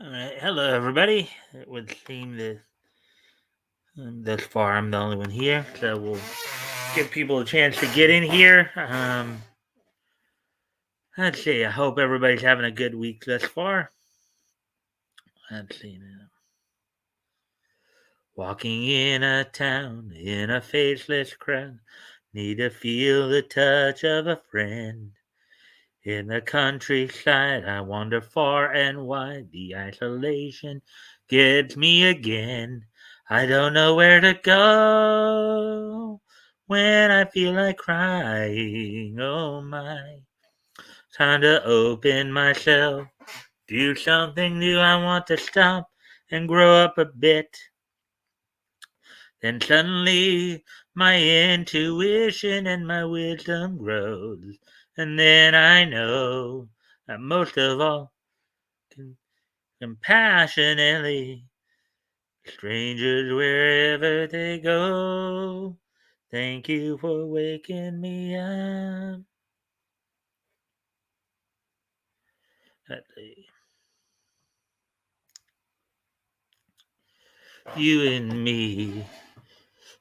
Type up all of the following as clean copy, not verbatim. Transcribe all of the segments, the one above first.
All right, hello everybody. It would seem that thus far I'm the only one here, so we'll give people a chance to get in here. Let's see. I hope everybody's having a good week thus far. Let's see now. Walking in a town in a faceless crowd, need to feel the touch of a friend. In the countryside, I wander far and wide. The isolation gets me again. I don't know where to go when I feel like crying. Oh my, time to open myself, do something new. I want to stop and grow up a bit. Then suddenly my intuition and my wisdom grows. And then I know that most of all, compassionately, strangers wherever they go, thank you for waking me up. You and me,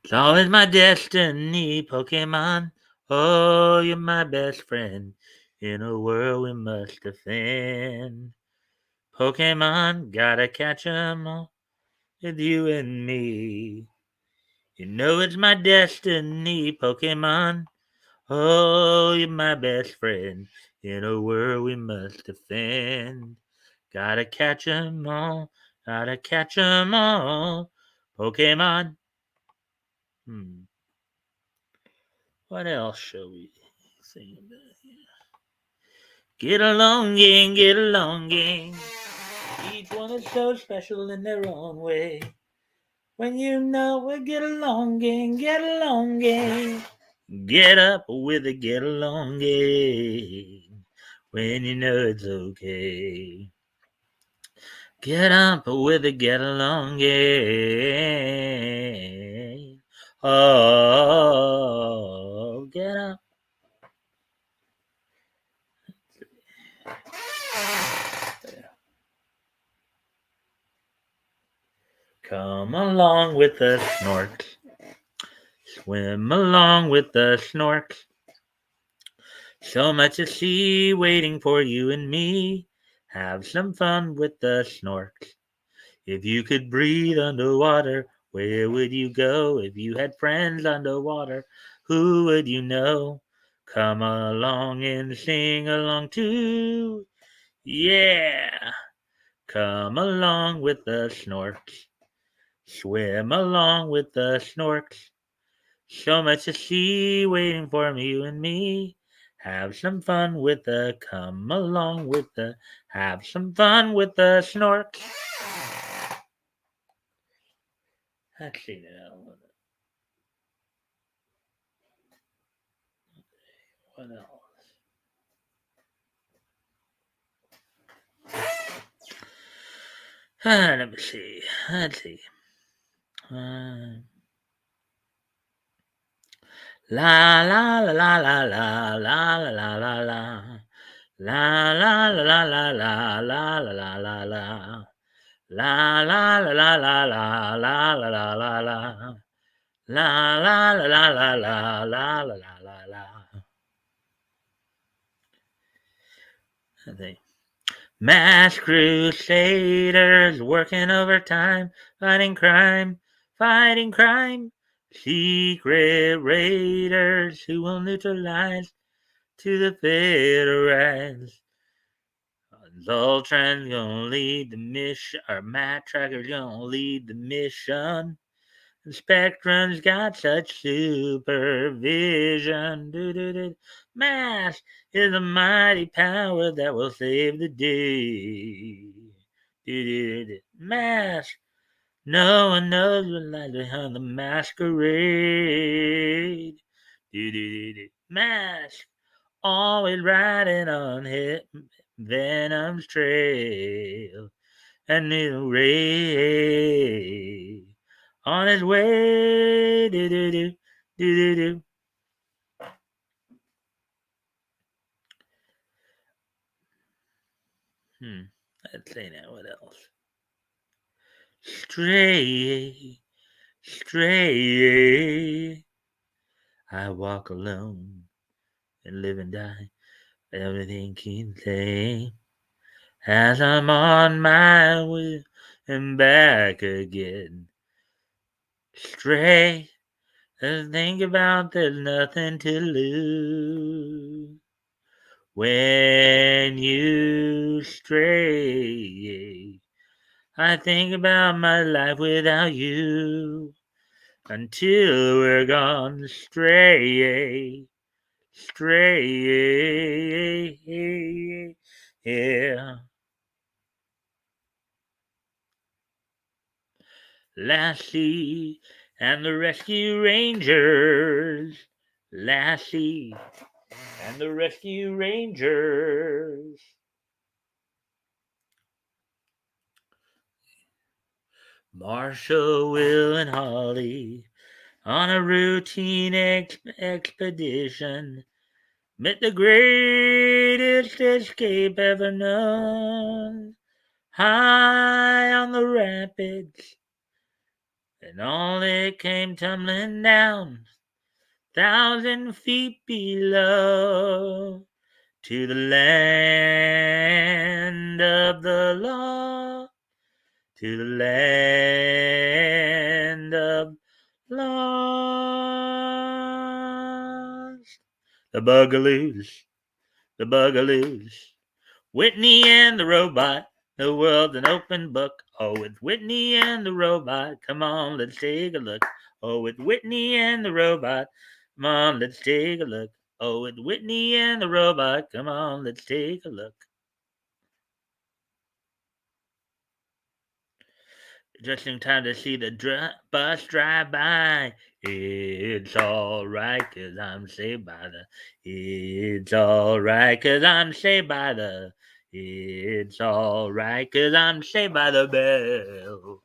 it's always my destiny, Pokemon. Oh, you're my best friend in a world we must defend. Pokemon, gotta catch 'em all with you and me. You know it's my destiny, Pokemon. Oh, you're my best friend in a world we must defend. Gotta catch 'em all, gotta catch 'em all. Pokemon. What else shall we sing about here? Get along, gang, get along, gang. Each one is so special in their own way. When you know we get along, gang, get along, gang. Get up with a get along, gang. When you know it's okay. Get up with a get along, gang. Oh, get up. Come along with the snorks. Swim along with the snorks. So much to see waiting for you and me. Have some fun with the snorks. If you could breathe underwater, where would you go? If you had friends underwater, who would you know? Come along and sing along too. Yeah! Come along with the snorks. Swim along with the snorks. So much to see waiting for you and me. Have some fun with the come along with the have some fun with the snorks. Let's see now. What else? Let me see. Let's see. La la la la la la la la la la la. La la la la la la la la la la. La la la la la la la la la la la. La la la la la la la la la la. I think. Mass crusaders working overtime, fighting crime. Secret raiders who will neutralize to the Federals. Zoltran's gonna lead the mission, or Matt Tracker's gonna lead the mission. The Spectrum's got such supervision. Do. Mass is a mighty power that will save the day. Mass. No one knows what lies behind the masquerade. Mask. Always riding on Venom's trail. And new raid on his way. Do. Let's see now. What else? Stray, stray. I walk alone and live and die. Everything keeps the same as I'm on my way and back again. Stray. Just think about there's nothing to lose when you stray. I think about my life without you until we're gone stray, stray. Yeah. Lassie and the Rescue Rangers. Lassie and the Rescue Rangers. Marshall, Will, and Holly on a routine expedition met the greatest escape ever known. High on the rapids, and all it came tumbling down, 1,000 feet below, to the land of the law, to the land of lost. The Bugaloos, the Bugaloos. Whitney and the robot, the world's an open book. Oh, it's Whitney and the robot. Come on, let's take a look. Oh, it's Whitney and the robot. Come on, let's take a look. Oh, it's Whitney and the robot. Come on, let's take a look. Just in time to see the bus drive by. It's alright, 'cause I'm saved by the. It's alright, 'cause I'm saved by the. It's alright, 'cause I'm saved by the bell.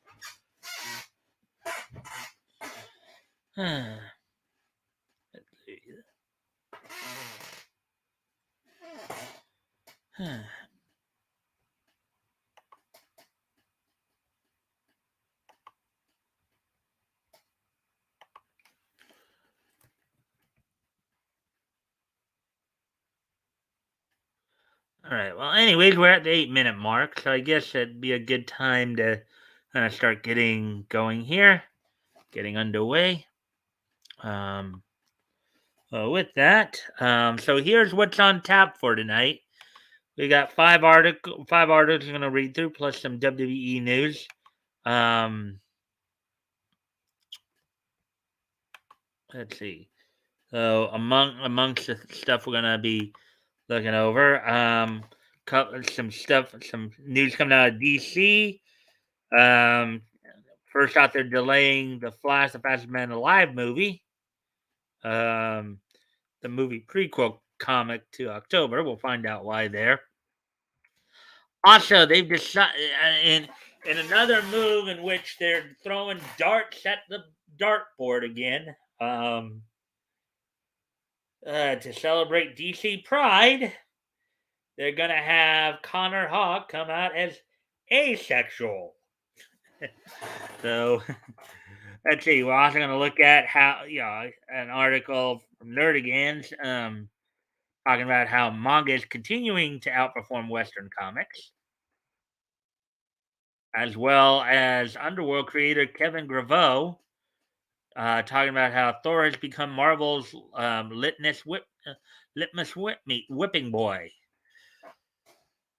All right. Well, anyways, we're at the 8-minute mark, so I guess it'd be a good time to kind of start getting going here, getting underway. With that, so here's what's on tap for tonight. We got five articles I'm gonna read through, plus some WWE news. Let's see. So amongst the stuff we're gonna be looking over, some news coming out of DC. First out, they're delaying the Flash, the Fastest Man Alive movie. The movie prequel comic to October. We'll find out why there. Also, they've decided in another move in which they're throwing darts at the dartboard again. To celebrate DC Pride, they're gonna have Connor Hawk come out as asexual. So let's see. We're also going to look at how an article from Nerdigans talking about how manga is continuing to outperform Western comics, as well as Underworld creator Kevin Graveau talking about how Thor has become Marvel's whipping boy.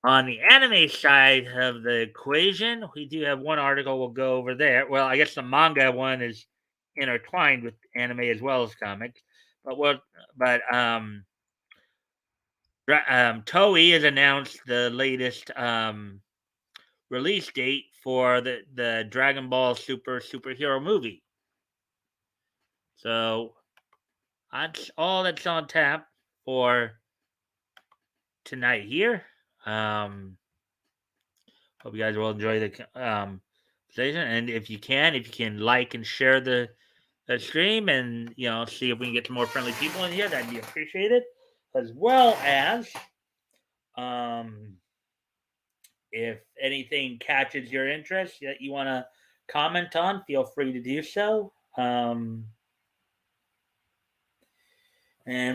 On the anime side of the equation, we do have one article we'll go over there. Well, I guess the manga one is intertwined with anime as well as comics. Toei has announced the latest release date for the Dragon Ball superhero movie. So that's all that's on tap for tonight here. Hope you guys will enjoy the station, and if you can like and share the stream, and see if we can get some more friendly people in here, that'd be appreciated. As well as If anything catches your interest that you want to comment on, feel free to do so. And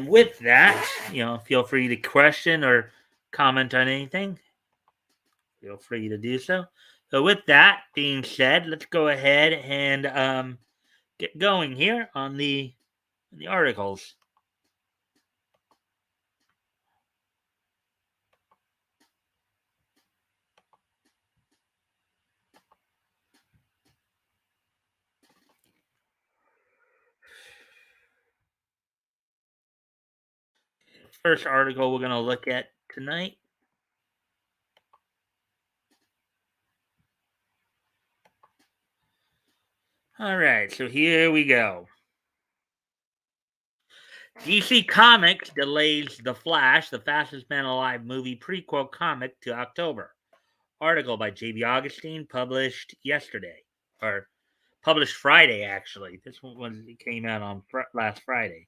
with that, feel free to question or comment on anything. Feel free to do so. So, with that being said, let's go ahead and get going here on the articles. First article we're going to look at tonight. All right, so here we go. DC Comics delays The Flash, the Fastest Man Alive movie prequel comic to October. Article by J.B. Augustine, published yesterday, or published Friday, actually. This one came out on last Friday.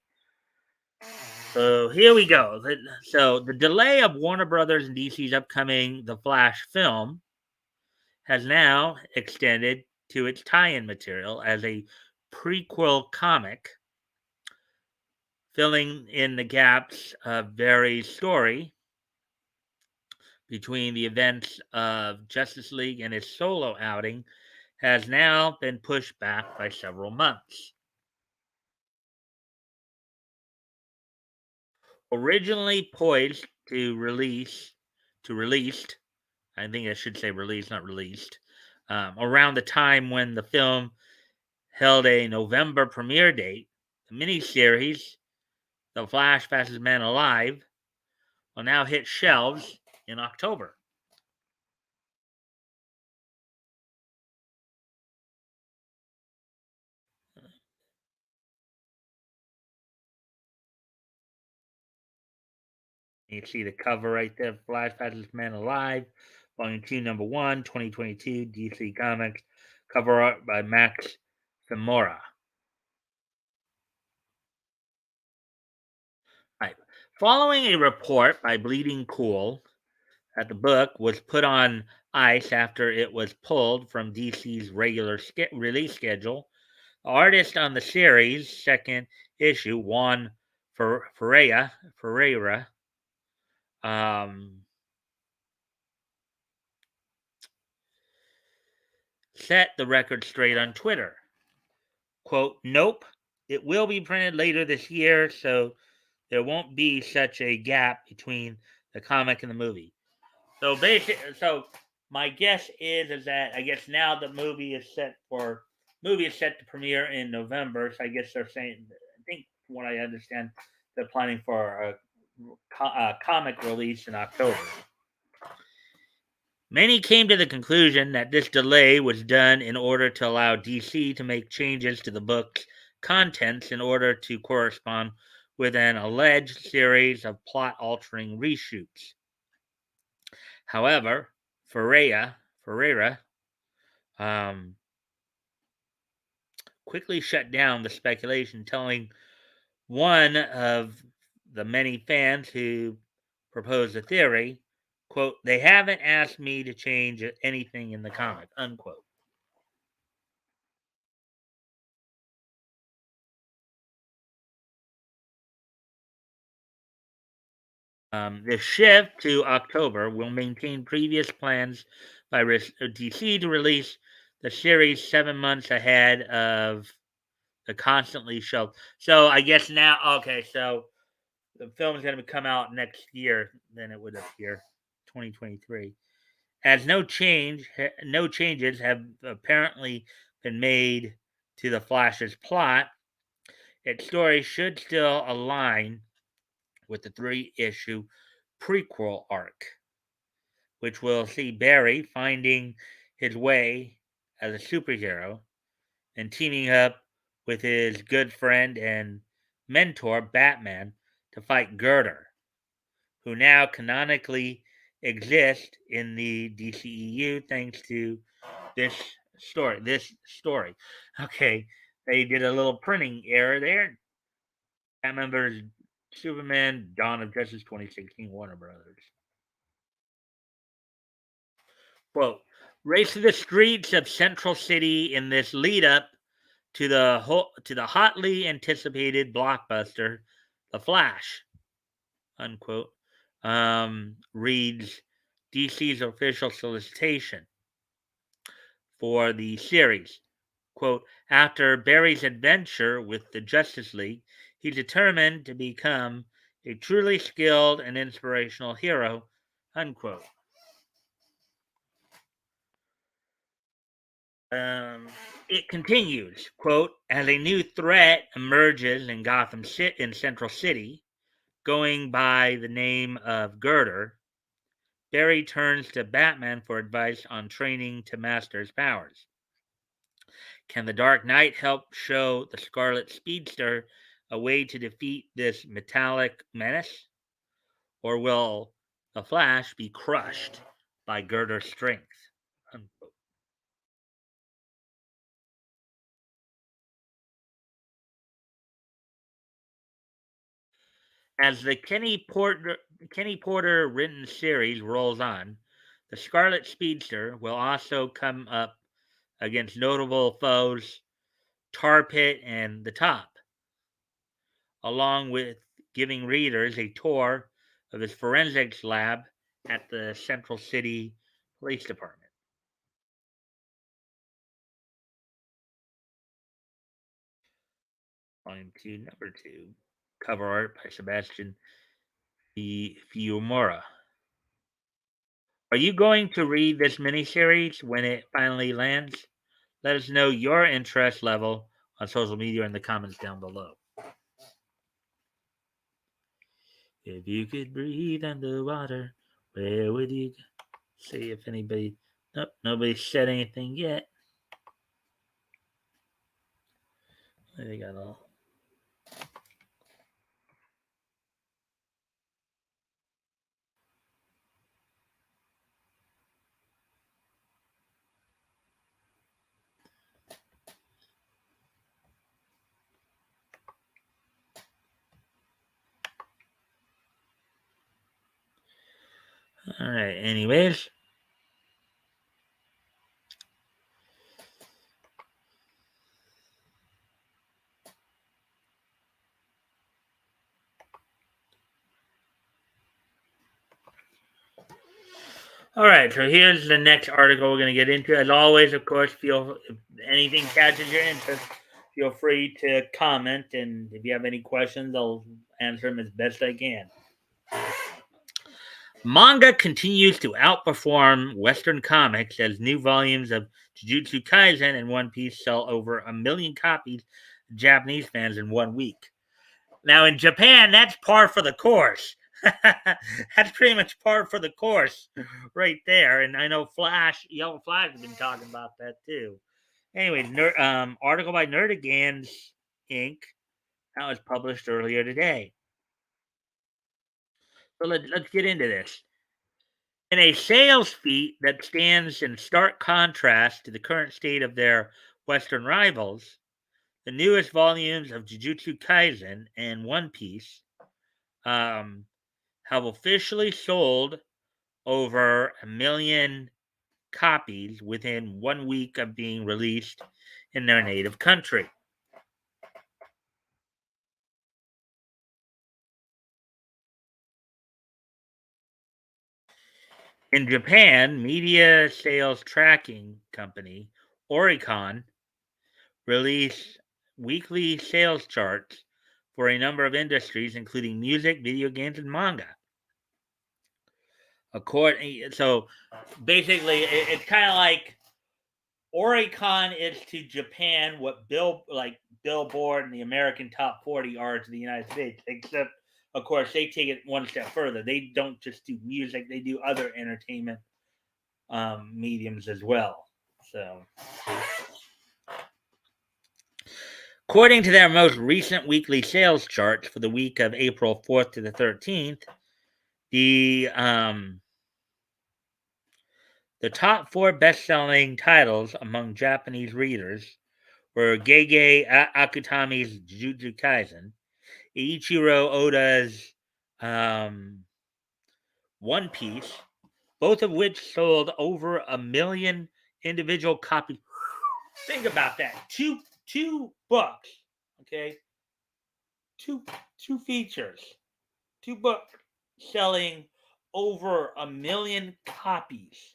So here we go. So the delay of Warner Brothers and DC's upcoming The Flash film has now extended to its tie-in material as a prequel comic, filling in the gaps of Barry's story between the events of Justice League and his solo outing, has now been pushed back by several months. Originally poised to released, I think I should say released, not released, around the time when the film held a November premiere date, the miniseries, The Flash Fastest Man Alive, will now hit shelves in October. You see the cover right there, Flash Fastest Man Alive, Volume 2, Number 1, 2022, DC Comics, cover art by Max Zamora. Right. Following a report by Bleeding Cool that the book was put on ice after it was pulled from DC's regular release schedule, the artist on the series' second issue, Juan Ferreira, set the record straight on Twitter. Quote, nope, it will be printed later this year, so there won't be such a gap between the comic and the movie. So my guess is that I guess now the movie is set to premiere in November. So I guess they're saying, I think from what I understand, they're planning for a comic release in October. Many came to the conclusion that this delay was done in order to allow DC to make changes to the book's contents in order to correspond with an alleged series of plot-altering reshoots. However, Ferreira quickly shut down the speculation, telling one of the many fans who proposed the theory, quote, they haven't asked me to change anything in the comic, unquote. The shift to October will maintain previous plans by DC to release the series 7 months ahead of the constantly shelved. So I guess now, okay, so the film is going to come out next year, then it would appear 2023. As no changes have apparently been made to the Flash's plot, its story should still align with the 3-issue prequel arc, which will see Barry finding his way as a superhero and teaming up with his good friend and mentor Batman to fight Girder, who now canonically exist in the DCEU thanks to this story. Okay, they did a little printing error there. Batman vs Superman: Dawn of Justice 2016, Warner Brothers. Quote, race through the streets of Central City in this lead up to the hotly anticipated blockbuster, The Flash, unquote, reads DC's official solicitation for the series. Quote, after Barry's adventure with the Justice League, he's determined to become a truly skilled and inspirational hero, unquote. It continues, quote, as a new threat emerges in in Central City, going by the name of Girder, Barry turns to Batman for advice on training to master his powers. Can the Dark Knight help show the Scarlet Speedster a way to defeat this metallic menace? Or will the Flash be crushed by Girder's strength? Unquote. As the Kenny Porter written series rolls on, the Scarlet Speedster will also come up against notable foes Tar Pit and the Top, along with giving readers a tour of his forensics lab at the Central City Police Department. Volume 2, Number 2. Cover art by Sebastian Fiumura. Are you going to read this miniseries when it finally lands? Let us know your interest level on social media in the comments down below. If you could breathe underwater, where would you go? See if anybody. Nope, nobody said anything yet. They got all. All right. Anyways. All right, so here's the next article we're going to get into. As always, of course, if anything catches your interest, feel free to comment, and if you have any questions, I'll answer them as best I can. Manga continues to outperform Western comics as new volumes of Jujutsu Kaisen and One Piece sell over 1 million copies to Japanese fans in 1 week. Now, in Japan, that's par for the course. That's pretty much par for the course right there. And I know Yellow Flash has been talking about that too. Anyways, article by Nerdigans Inc. That was published earlier today. So let's get into this. In a sales feat that stands in stark contrast to the current state of their Western rivals, the newest volumes of Jujutsu Kaisen and One Piece have officially sold over 1 million copies within 1 week of being released in their native country. In Japan, media sales tracking company Oricon released weekly sales charts for a number of industries, including music, video games, and manga. So basically, it's kind of like Oricon is to Japan what Billboard and the American Top 40 are to the United States, except of course they take it one step further. They don't just do music; they do other entertainment mediums as well. So, according to their most recent weekly sales charts for the week of April 4th to the 13th, the the top 4 best-selling titles among Japanese readers were Gege Akutami's Jujutsu Kaisen, Eiichiro Oda's One Piece, both of which sold over 1 million individual copies. Think about that. Two books, okay? Two features. Two books selling over 1 million copies.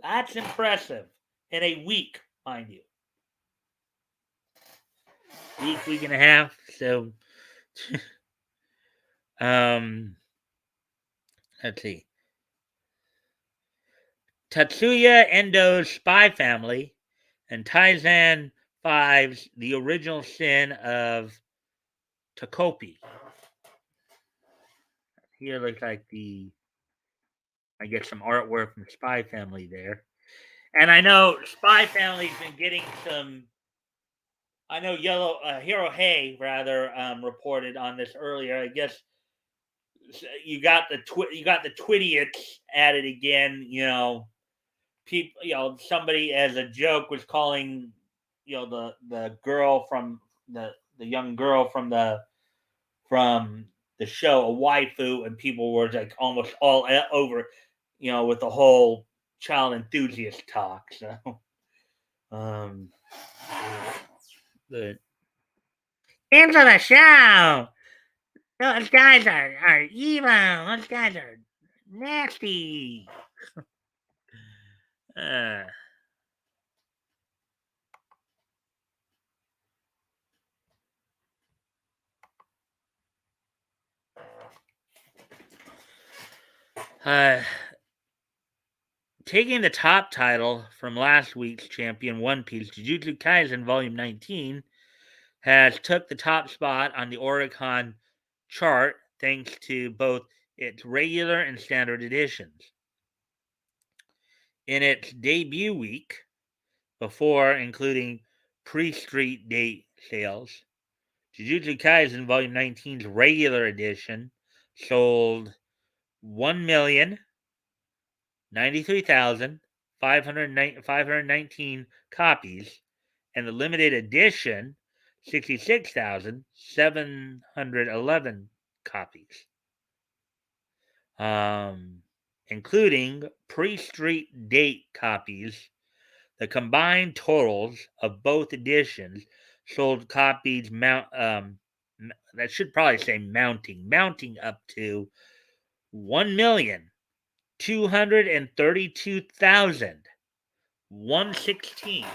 That's impressive. In a week, mind you. Week and a half. So let's see. Tatsuya Endo's Spy Family and Taizan 5's The Original Sin of Takopi. Here looks like I get some artwork from Spy Family there. And I know Spy Family's been getting some. I know Hero Hay rather reported on this earlier. I guess you got the Twidiots at it again. People. Somebody as a joke was calling the girl from the young girl from the show a waifu, and people were like almost all over, with the whole child enthusiast talk. So, um, the into the show. Those guys are evil. Those guys are nasty. Uh, uh, Taking the top title from last week's champion One Piece, Jujutsu Kaisen Volume 19 has took the top spot on the Oricon chart thanks to both its regular and standard editions. In its debut week, before including pre-street date sales, Jujutsu Kaisen Volume 19's regular edition sold 1,093,519 copies, and the limited edition 66,711 copies, including pre-street date copies. The combined totals of both editions sold copies that should probably say mounting up to 1,232,116.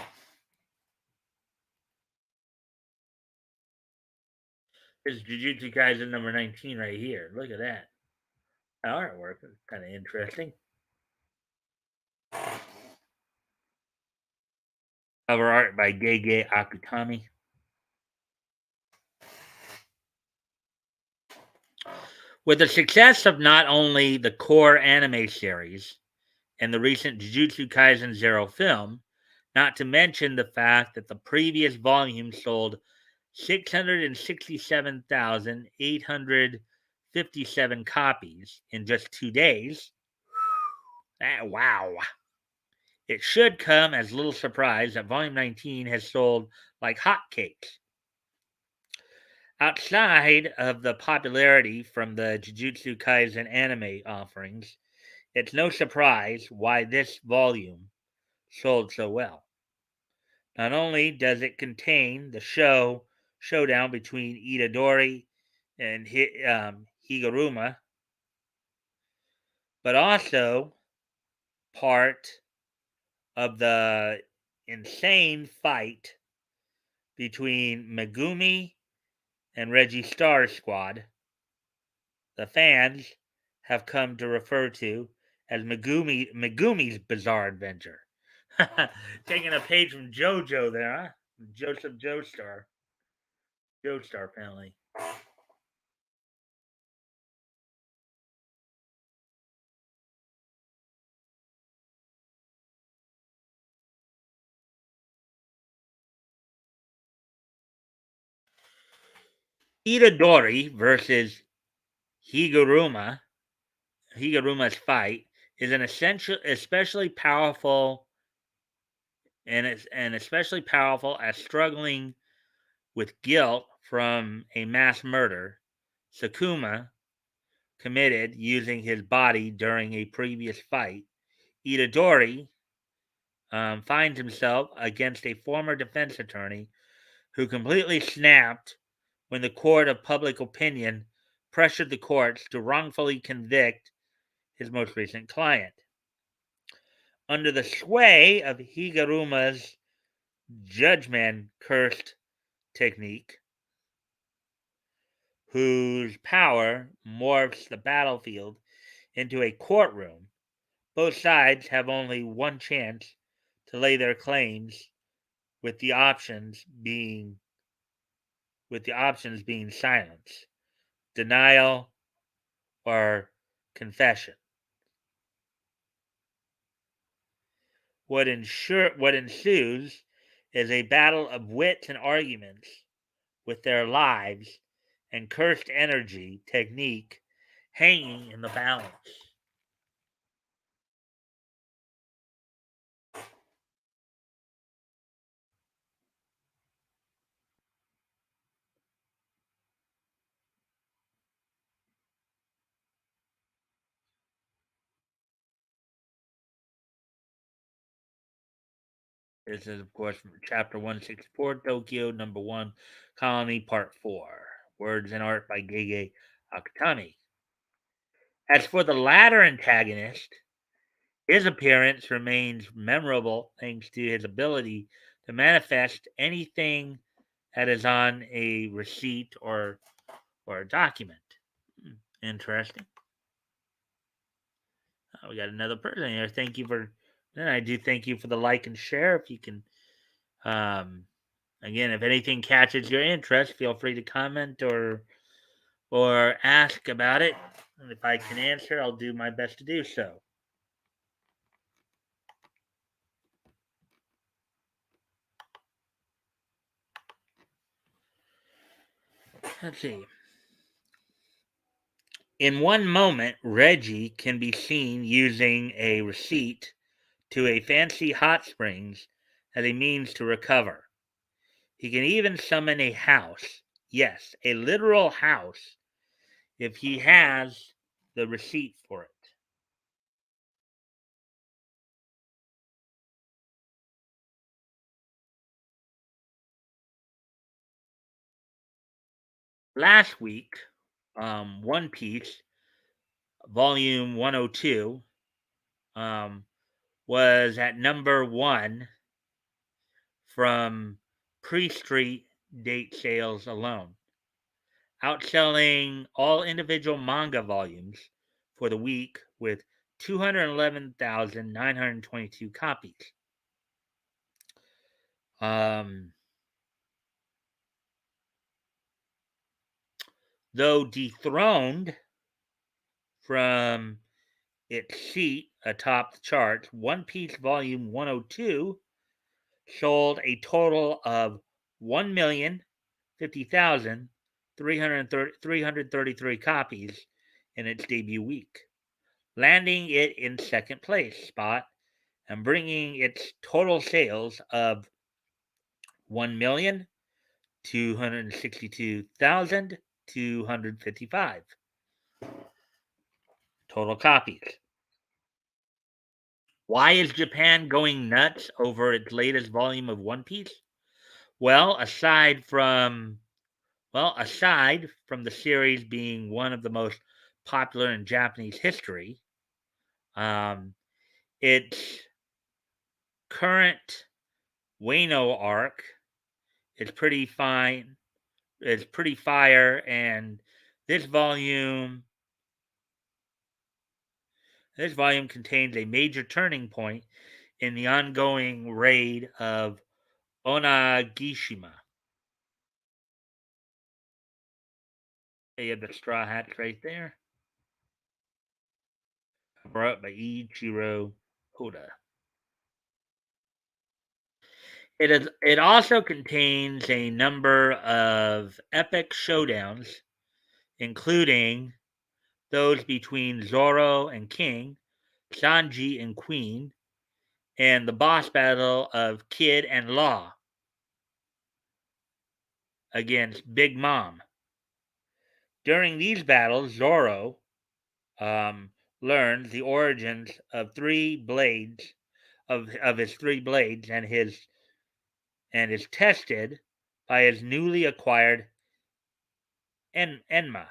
This is Jujutsu Kaisen number 19 right here. Look at that. That artwork is kind of interesting. Cover art by Gege Akutami. With the success of not only the core anime series and the recent Jujutsu Kaisen Zero film, not to mention the fact that the previous volume sold 667,857 copies in just 2 days. Wow. It should come as little surprise that Volume 19 has sold like hotcakes. Outside of the popularity from the Jujutsu Kaisen anime offerings, it's no surprise why this volume sold so well. Not only does it contain the showdown between Dory and Higuruma, but also part of the insane fight between Megumi and Reggie Star's squad, the fans have come to refer to as Megumi's Bizarre Adventure. Taking a page from JoJo there, huh? Joseph Joestar family. Dory versus Higuruma's fight is especially powerful, and especially powerful as struggling with guilt from a mass murder. Sakuma committed using his body during a previous fight, Itadori finds himself against a former defense attorney who completely snapped when the court of public opinion pressured the courts to wrongfully convict his most recent client. Under the sway of Higuruma's judgment cursed technique, whose power morphs the battlefield into a courtroom, both sides have only one chance to lay their claims, with the options being silence, denial, or confession. What ensues is a battle of wits and arguments, with their lives and cursed energy technique hanging in the balance. This is, of course, from chapter 164, Tokyo, number 1, Colony, part 4. Words and art by Gege Akutami. As for the latter antagonist, his appearance remains memorable thanks to his ability to manifest anything that is on a receipt or a document. Interesting. We got another person here. Thank you for. And I do thank you for the like and share. If you can, again, if anything catches your interest, feel free to comment or ask about it. And if I can answer, I'll do my best to do so. Let's see. In one moment, Reggie can be seen using a receipt to a fancy hot springs as a means to recover. He can even summon a house. Yes, a literal house if he has the receipt for it. Last week, One Piece, Volume 102, was at number 1 from pre street date sales alone, outselling all individual manga volumes for the week with 211,922 copies. Um, though dethroned from its seat atop the charts, One Piece Volume 102 sold a total of 1,050,333 copies in its debut week, landing it in second place spot and bringing its total sales of 1,262,255 total copies. Why is Japan going nuts over its latest volume of One Piece? Well, aside from the series being one of the most popular in Japanese history, um, its current Wano arc is pretty fine. It's pretty fire, and this volume this volume contains a major turning point in the ongoing raid of Onagishima. You have the straw hats right there. Brought by Ichiro Oda. It also contains a number of epic showdowns, including those between Zoro and King, Sanji and Queen, and the boss battle of Kid and Law against Big Mom. During these battles, Zoro learns the origins of three blades of his three blades and is tested by his newly acquired Enma.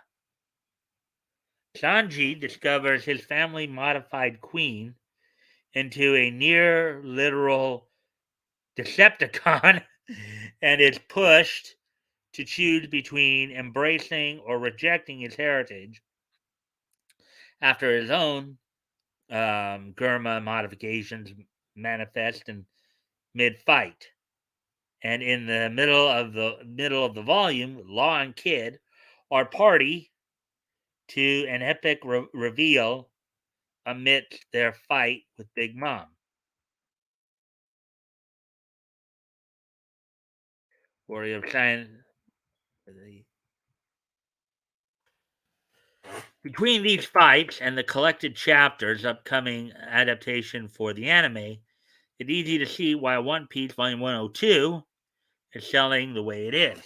Sanji discovers his family modified queen into a near literal Decepticon and is pushed to choose between embracing or rejecting his heritage after his own Gurma modifications manifest in mid-fight. And in the middle of the volume, Law and Kid are party to an epic reveal amidst their fight with Big Mom. Warrior of Science. Between these fights and the collected chapters upcoming adaptation for the anime, it's easy to see why One Piece Volume 102 is selling the way it is.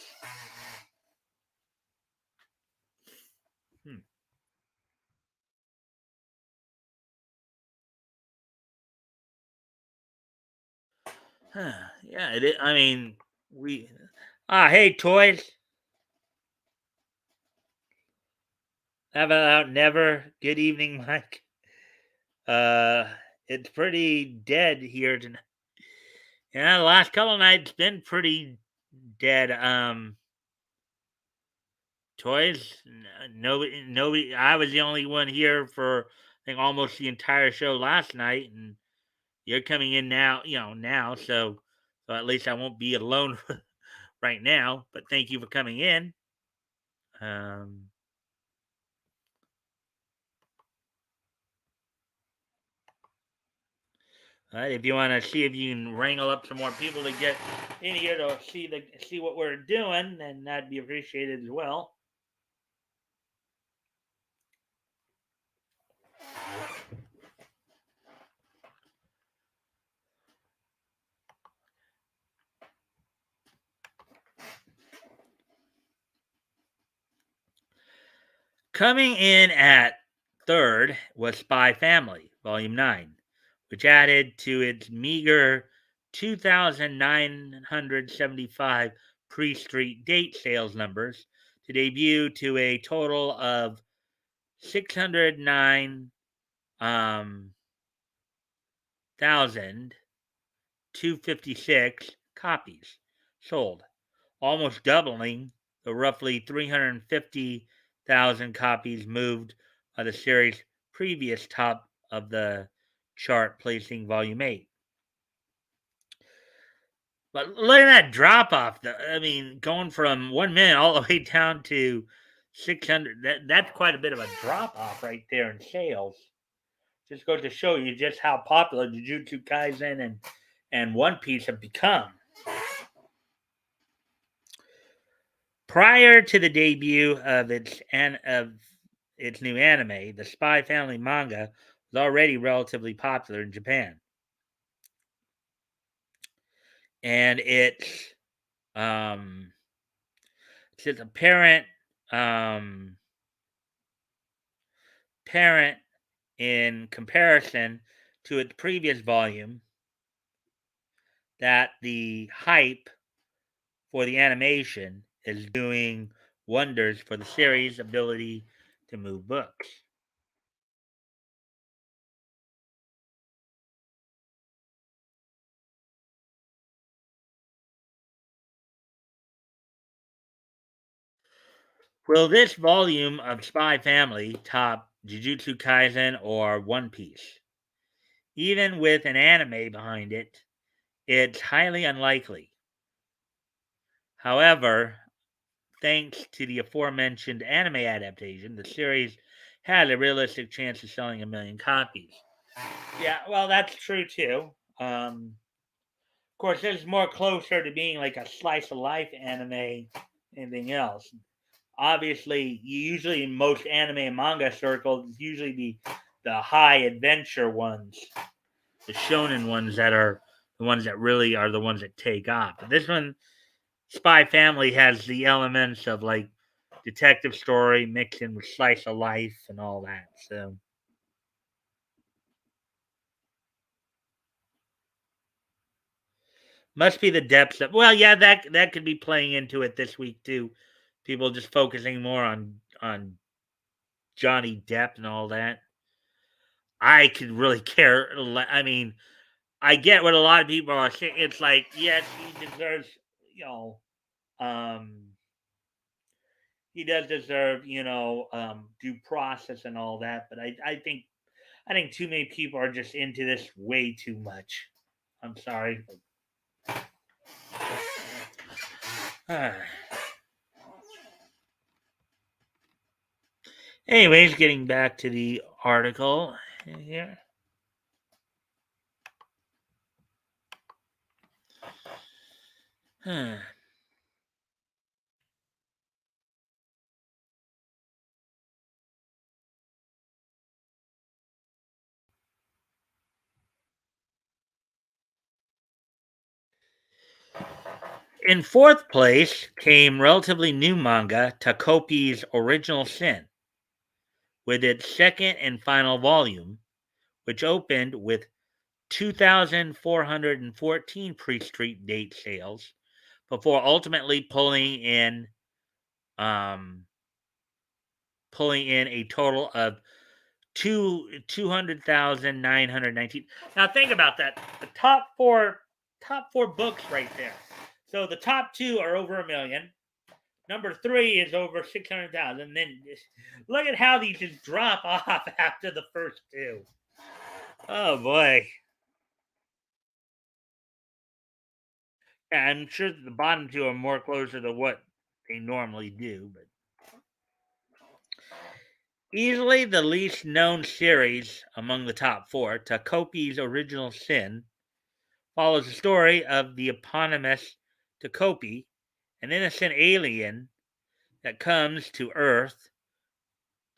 Yeah, it is. I mean, we. Hey, toys. How about never? Good evening, Mike. It's pretty dead here tonight. Yeah, the last couple of nights been pretty dead. Toys. Nobody. I was the only one here for I think almost the entire show last night, and you're coming in now. Now, so at least I won't be alone right now. But thank you for coming in. Um, if you want to see if you can wrangle up some more people to get in here to see what we're doing, then that'd be appreciated as well. Coming in at third was Spy Family, Volume 9, which added to its meager 2,975 pre-street date sales numbers to debut to a total of 609,256 copies sold, almost doubling the roughly 350,000 copies moved by the series' previous top of the chart placing Volume 8. But look at that drop off. I mean, going from 1 minute all the way down to 600. That's quite a bit of a drop off right there in sales. Just goes to show you just how popular Jujutsu Kaisen and One Piece have become. Prior to the debut of its new anime, the Spy Family manga was already relatively popular in Japan, and its apparent in comparison to its previous volume that the hype for the animation is doing wonders for the series' ability to move books. Will this volume of Spy Family top Jujutsu Kaisen or One Piece? Even with an anime behind it, it's highly unlikely. However, thanks to the aforementioned anime adaptation, the series had a realistic chance of selling 1 million copies. Yeah, well, that's true too. Of course, this is more closer to being like a slice of life anime than anything else. Obviously, usually in most anime and manga circles, it's usually the high adventure ones, the shonen ones that are the ones that really are the ones that take off. But this one, Spy Family, has the elements of like detective story mixed in with slice of life and all that. So must be the depths of, well, yeah, that could be playing into it this week too. People just focusing more on Johnny Depp and all that. I could really care. I mean, I get what a lot of people are saying. It's like, yes, he deserves, you know, um, he does deserve, due process and all that. But I think too many people are just into this way too much. I'm sorry. Anyways, getting back to the article here. In fourth place came relatively new manga Takopi's Original Sin, with its second and final volume, which opened with 2,414 pre-street date sales before ultimately um, pulling in a total of 200,919. Now think about that. The top four books right there. So the top two are over 1,000,000. Number three is over 600,000. Then look at how these just drop off after the first two. Oh boy. Yeah, I'm sure the bottom two are more closer to what they normally do, but easily the least known series among the top four, Takopi's Original Sin, follows the story of the eponymous Takopi, an innocent alien that comes to Earth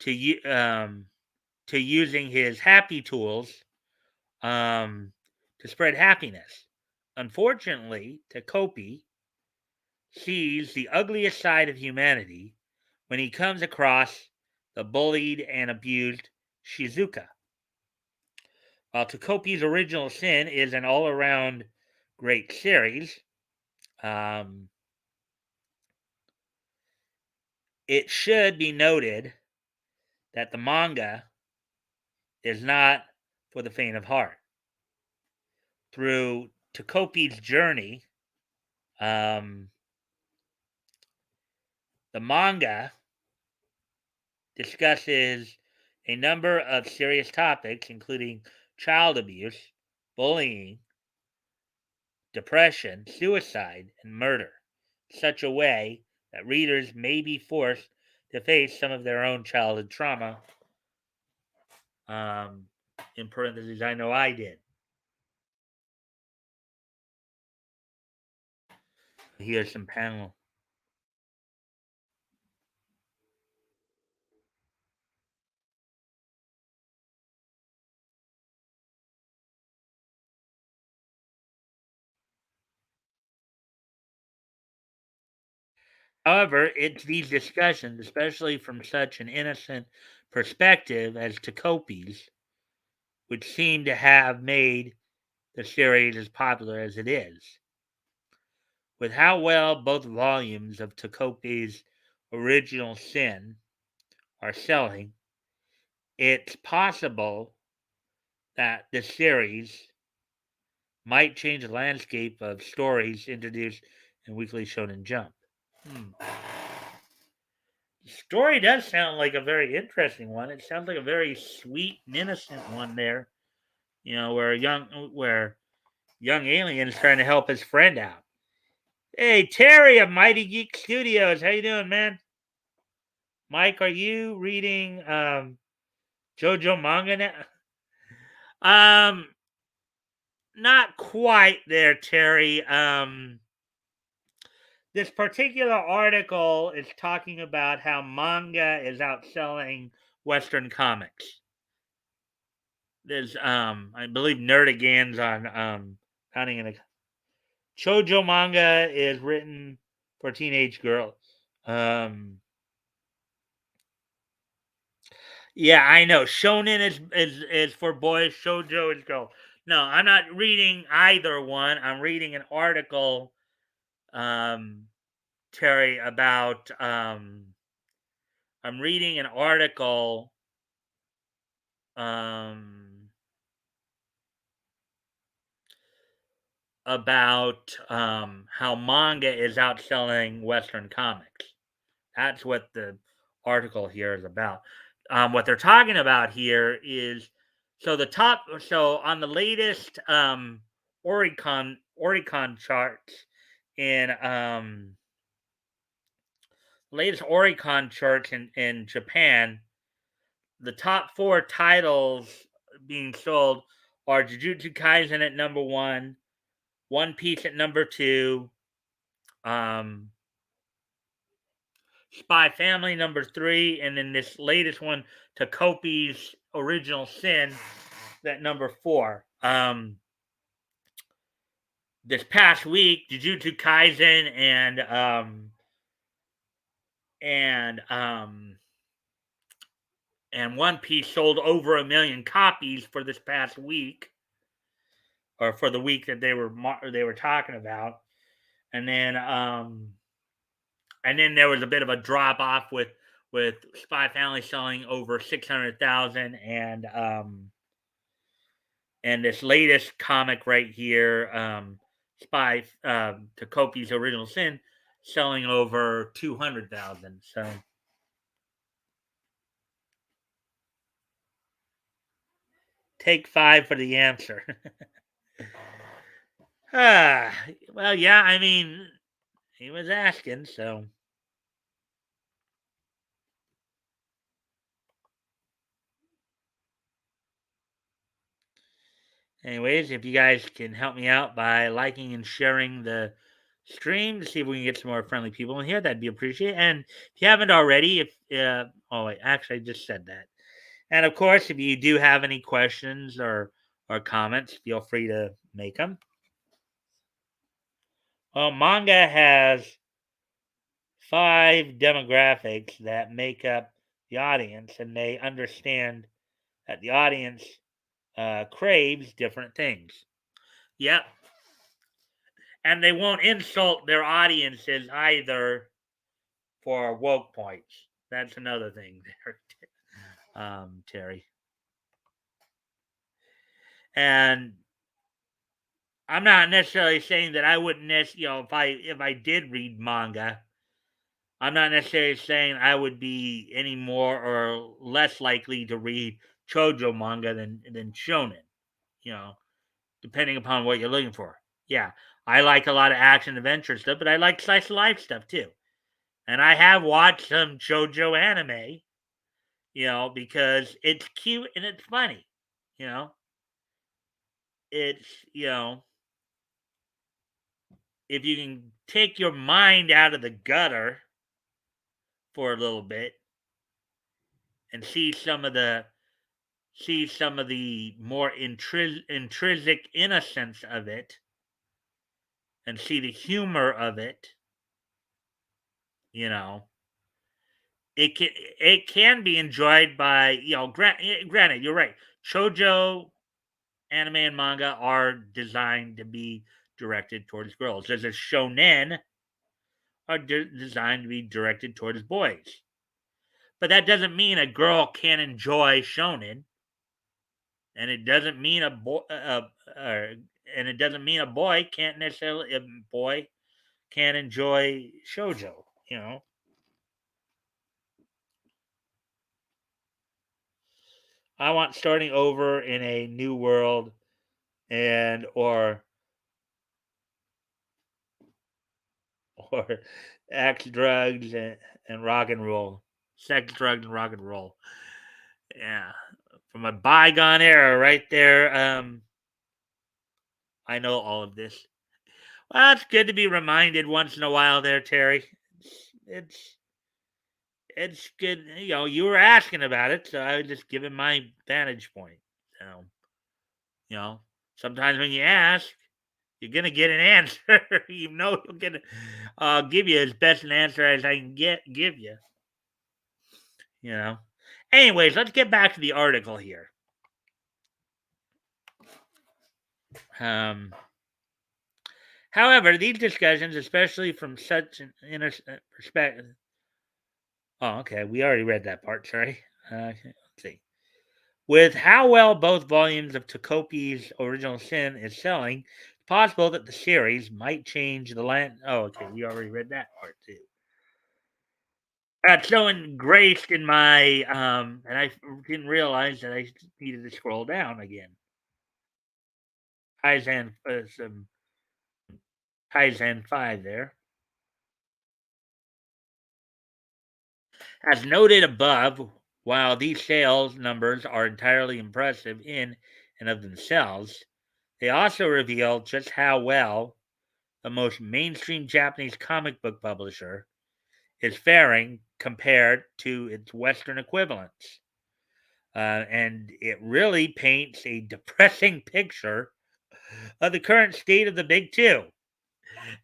to to using his happy tools to spread happiness. Unfortunately, Takopi sees the ugliest side of humanity when he comes across the bullied and abused Shizuka. While Takopi's Original Sin is an all around great series, um, it should be noted that the manga is not for the faint of heart. Through Takopi's journey, um, the manga discusses a number of serious topics, including child abuse, bullying, depression, suicide, and murder, in such a way that readers may be forced to face some of their own childhood trauma. Um, in parentheses, I know I did. Here's some panel. However, it's these discussions, especially from such an innocent perspective as Takopi's, which seem to have made the series as popular as it is. With how well both volumes of Takopi's Original Sin are selling, it's possible that the series might change the landscape of stories introduced in Weekly Shonen Jump. The story does sound like a very interesting one. It sounds like a very sweet and innocent one there. Where young alien is trying to help his friend out. Hey, Terry of Mighty Geek Studios, how you doing, man? Mike, are you reading JoJo manga now? Not quite there, Terry. This particular article is talking about how manga is outselling Western comics. There's I believe Nerdigan's on founding in a Shoujo manga is written for teenage girls. Um Yeah, I know. Shonen is for boys. Shoujo is girl. No, I'm not reading either one. I'm reading an article, um, Terry, about. I'm reading an article. Um, about how manga is outselling Western comics. That's what the article here is about. What they're talking about here is so on the latest Oricon charts in in Japan, the top four titles being sold are Jujutsu Kaisen at number one, One Piece at number two, um, Spy Family number three, and then this latest one, Takopi's Original Sin, that number four. This past week, Jujutsu Kaisen and um, and One Piece sold over 1 million copies for this past week, or for the week that they were talking about, and then there was a bit of a drop off with Spy Family selling over 600,000 and this latest comic right here, Spy Takopi's Original Sin, selling over 200,000. So take five for the answer. Well, yeah, I mean, he was asking, so. Anyways, if you guys can help me out by liking and sharing the stream to see if we can get some more friendly people in here, that'd be appreciated. And if you haven't already, oh wait, actually, I just said that. And of course, if you do have any questions or comments, feel free to make them. Well, manga has 5 demographics that make up the audience, and they understand that the audience craves different things. Yep. And they won't insult their audiences either for woke points. That's another thing there, Terry. And I'm not necessarily saying that I wouldn't necessarily, if I did read manga, I'm not necessarily saying I would be any more or less likely to read shoujo manga than shonen. You know, depending upon what you're looking for. Yeah, I like a lot of action adventure stuff, but I like slice of life stuff too. And I have watched some shoujo anime, because it's cute and it's funny. You know, it's if you can take your mind out of the gutter for a little bit and see some of the more intrinsic innocence of it and see the humor of it, you know, it can be enjoyed by granted, you're right. Shoujo anime and manga are designed to be directed towards girls. As a shonen are designed to be directed towards boys. But that doesn't mean a girl can't enjoy shonen, and it doesn't mean it doesn't mean a boy can't necessarily a boy can't enjoy shojo. I want starting over in a new world and or axe drugs and rock and roll, sex, drugs, and rock and roll. Yeah, from a bygone era, right there. I know all of this. Well, it's good to be reminded once in a while, there, Terry. It's it's good. You were asking about it, so I was just giving my vantage point. So, you know, sometimes when you ask, you're gonna get an answer. You'll get. I'll give you as best an answer as I can give you. You know, Anyways, let's get back to the article here. However, these discussions, especially from such an inner perspective. Oh, okay. We already read that part. Sorry. Let's see. With how well both volumes of Tokopi's Original Sin is selling, it's possible that the series might change the land. Oh, okay. We already read that part too. Got so engrossed in my and I didn't realize that I needed to scroll down again. Some Kaizen 5 there. As noted above, while these sales numbers are entirely impressive in and of themselves, they also reveal just how well the most mainstream Japanese comic book publisher is faring compared to its Western equivalents. And it really paints a depressing picture of the current state of the big two.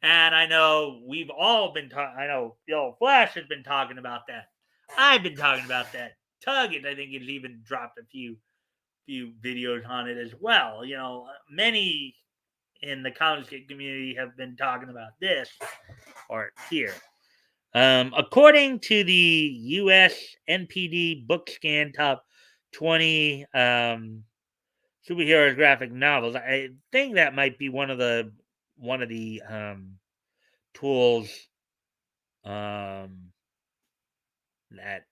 And I know we've all been talking. I know Bill Flash has been talking about that. I've been talking about that. Tug, I think, has even dropped a few videos on it as well. You know, many in the comics community have been talking about this part here. According to the U.S. NPD Book Scan Top 20 superheroes graphic novels, I think that might be one of the tools um, that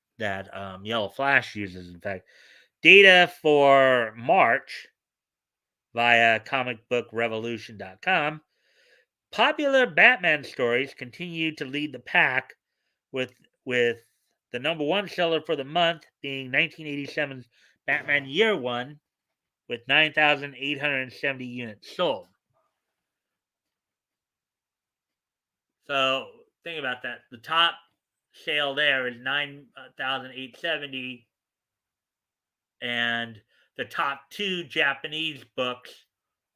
Yellow Flash uses. In fact, data for March via comicbookrevolution.com, popular Batman stories continue to lead the pack with the number one seller for the month being 1987's Batman Year One with 9,870 units sold. So think about that. The top sale there is 9,870, and the top two Japanese books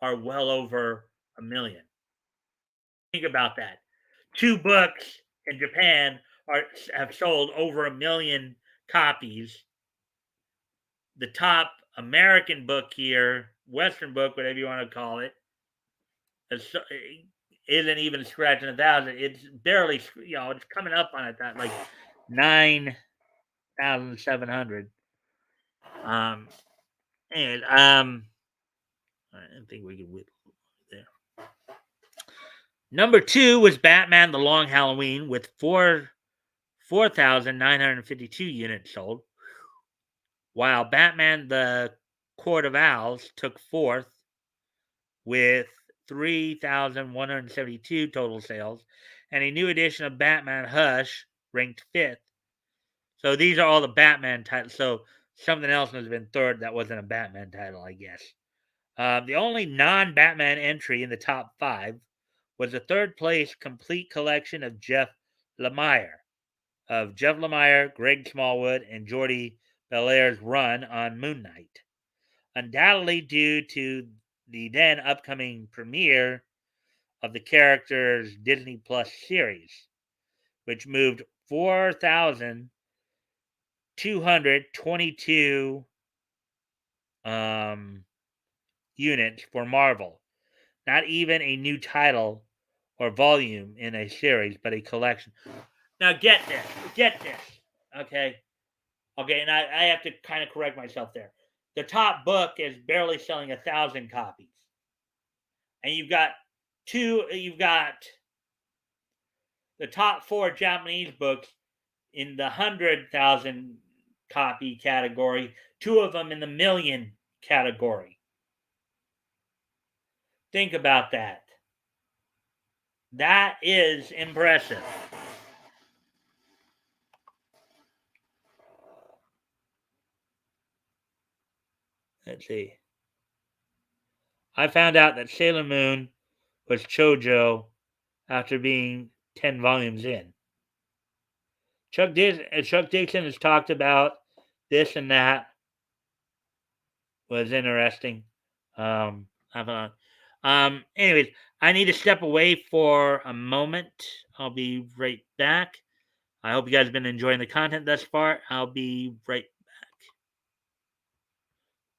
are well over a million. Think about that. Two books in Japan have sold over a million copies. The top American book here, Western book, whatever you want to call it, isn't even scratching 1,000. It's barely, it's coming up on it that like 9,700. And I think we can wait there. Number two was Batman: The Long Halloween with 4,952 units sold, while Batman: The Court of Owls took fourth with 3,172 total sales, and a new edition of Batman Hush ranked fifth. So these are all the Batman titles. So something else has been third that wasn't a Batman title, I guess. The only non-Batman entry in the top five was the third place complete collection of Jeff Lemire, Greg Smallwood, and Jordi Belaire's run on Moon Knight. Undoubtedly due to the then upcoming premiere of the character's Disney Plus series, which moved 4,222 units for Marvel. Not even a new title or volume in a series, but a collection. Now get this. Okay. Okay, and I have to kind of correct myself there. The top book is barely selling 1,000 copies. And you've got the top four Japanese books in the 100,000 copy category, two of them in the million category. Think about that. That is impressive. Let's see. I found out that Sailor Moon was Chojo after being 10 volumes in. Chuck Dixon has talked about this and that. Was interesting. Anyways, I need to step away for a moment. I'll be right back. I hope you guys have been enjoying the content thus far. I'll be right back.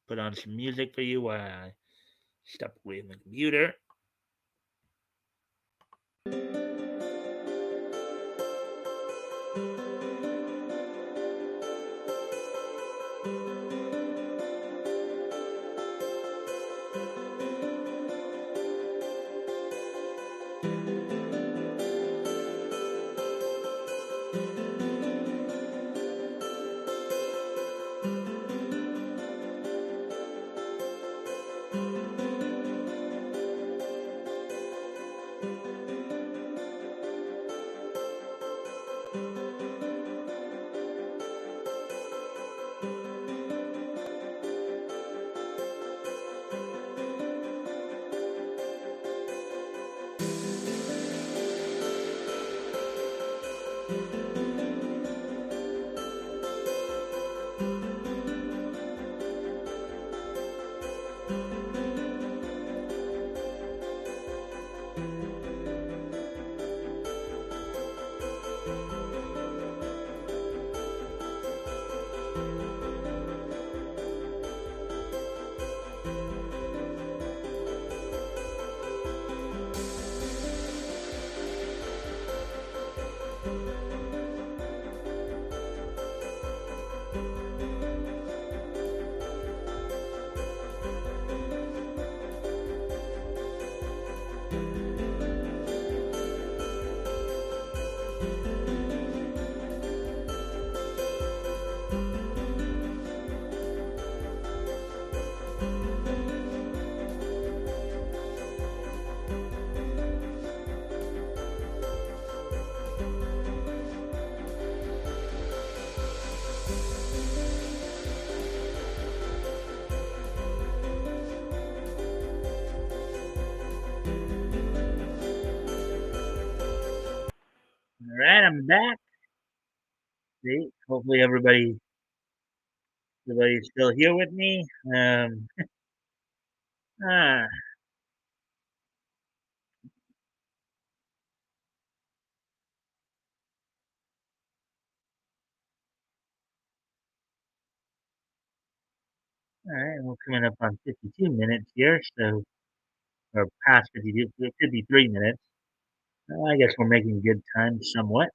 Put on some music for you while I step away from the computer. All right, I'm back. See, hopefully everybody's still here with me. Ah, all right, we're coming up on 52 minutes here, so or past 52, 53 minutes. I guess we're making good time somewhat.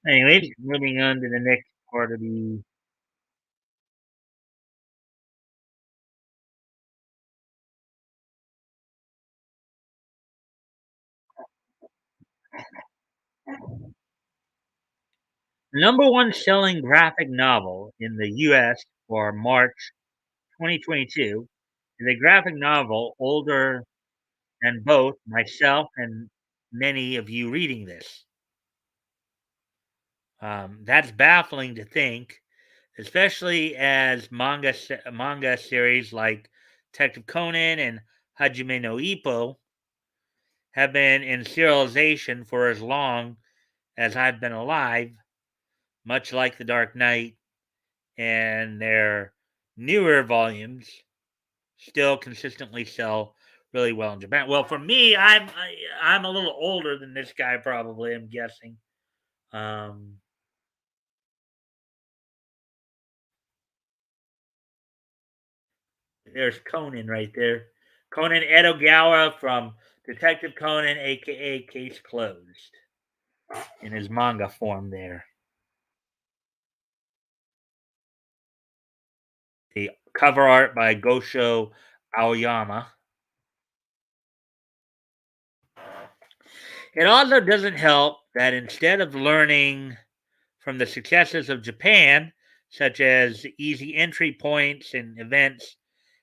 Anyways, moving on to the next part of the. Number one selling graphic novel in the US for March 2022 is a graphic novel older than both myself and many of you reading this. That's baffling to think, especially as manga series like Detective Conan and Hajime no Ippo have been in serialization for as long as I've been alive, much like The Dark Knight, and their newer volumes still consistently sell really well in Japan. Well, for me, I'm a little older than this guy probably. I'm guessing. Um, there's Conan right there. Conan Edogawa from Detective Conan, aka Case Closed, in his manga form there. The cover art by Gosho Aoyama. It also doesn't help that instead of learning from the successes of Japan, such as easy entry points and events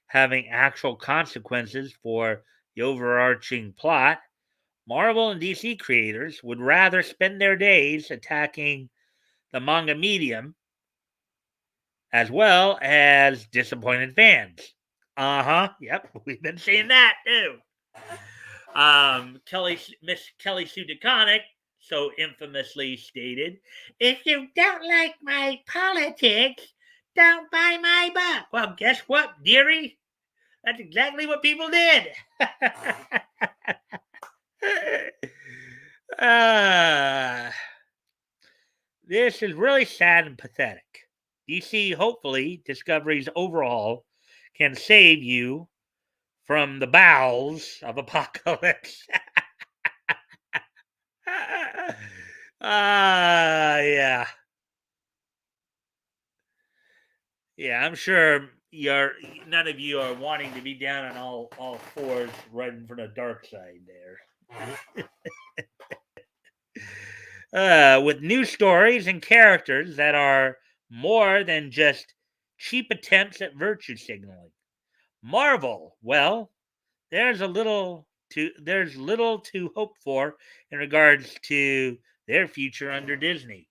having actual consequences for the overarching plot, Marvel and DC creators would rather spend their days attacking the manga medium as well as disappointed fans. Yep, we've been seeing that too. Miss Kelly Sue DeConnick so infamously stated, "If you don't like my politics, don't buy my book." Well, guess what, dearie? That's exactly what people did. uh, This is really sad and pathetic. DC hopefully Discovery's overhaul can save you from the bowels of apocalypse. Yeah. Yeah, I'm sure you're none of you are wanting to be down on all fours running from the dark side there. With new stories and characters that are more than just cheap attempts at virtue signaling. Marvel, well, there's little to hope for in regards to their future under Disney.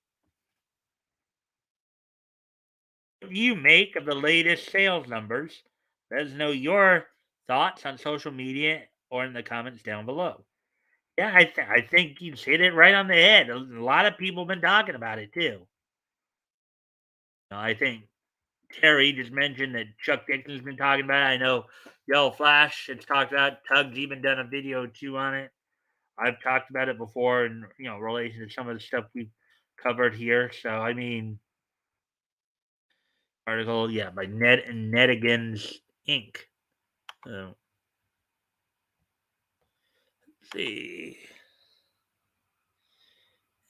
What do you make of the latest sales numbers? Let us know your thoughts on social media or in the comments down below. Yeah, I think you hit it right on the head. A lot of people have been talking about it too. I think Terry just mentioned that Chuck Dixon's been talking about it. I know Yellow Flash has talked about it. Tug's even done a video too on it. I've talked about it before in relation to some of the stuff we've covered here. So I mean, article, yeah, by Ned and Nedigans Inc. So let's see.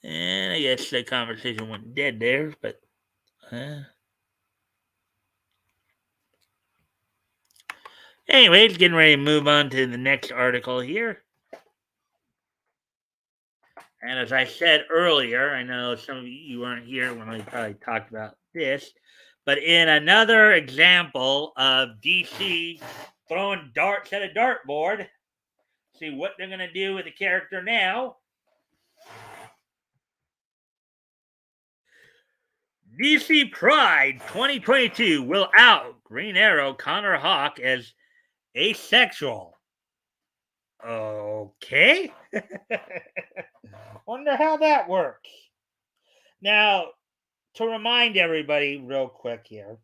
And I guess the conversation went dead there, but anyways, getting ready to move on to the next article here. And as I said earlier, I know some of you weren't here when I probably talked about this, but in another example of DC throwing darts at a dartboard, see what they're going to do with the character now. DC Pride 2022 will out Green Arrow Connor Hawk as asexual. Okay. Wonder how that works. Now, to remind everybody, real quick here,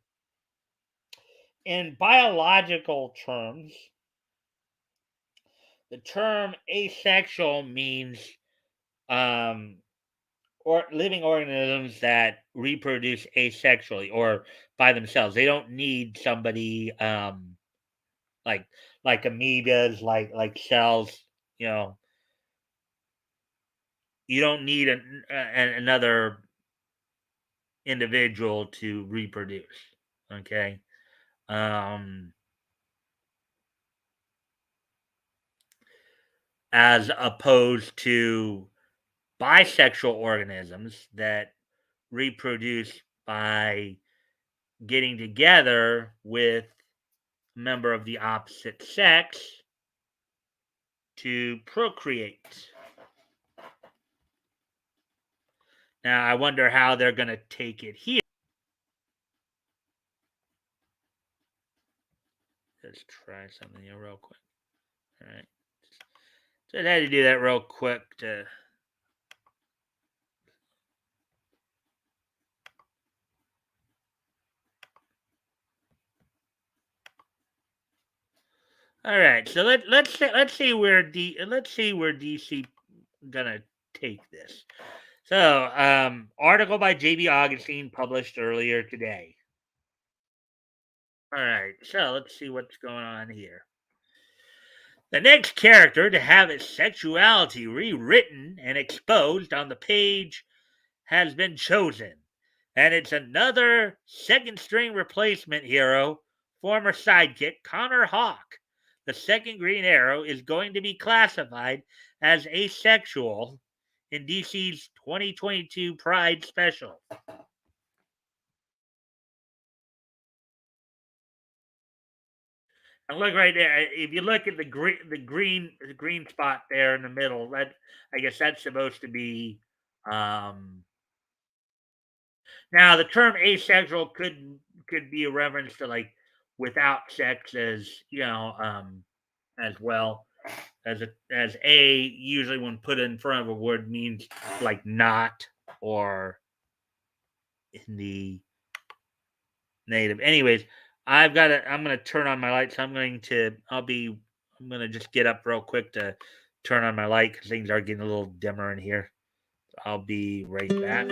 in biological terms, the term asexual means um, or living organisms that reproduce asexually or by themselves. They don't need somebody like amoebas, like cells. You know, you don't need another individual to reproduce. Okay. Um, as opposed to bisexual organisms that reproduce by getting together with a member of the opposite sex to procreate. Now, I wonder how they're going to take it here. Let's try something here real quick. All right. So I had to do that real quick to. All right, so let's see where DC gonna take this. So, article by J.B. Augustine published earlier today. All right, so let's see what's going on here. The next character to have its sexuality rewritten and exposed on the page has been chosen, and it's another second string replacement hero, former sidekick Connor Hawk. The second Green Arrow is going to be classified as asexual in DC's 2022 Pride special. And look right there. If you look at the green spot there in the middle, that I guess that's supposed to be. Now, the term asexual could be a reference to like without sex, as as well as a usually when put in front of a word means like not or in the native. Anyways, I'm gonna turn on my lights. I'm gonna just get up real quick to turn on my light because things are getting a little dimmer in here. I'll be right back.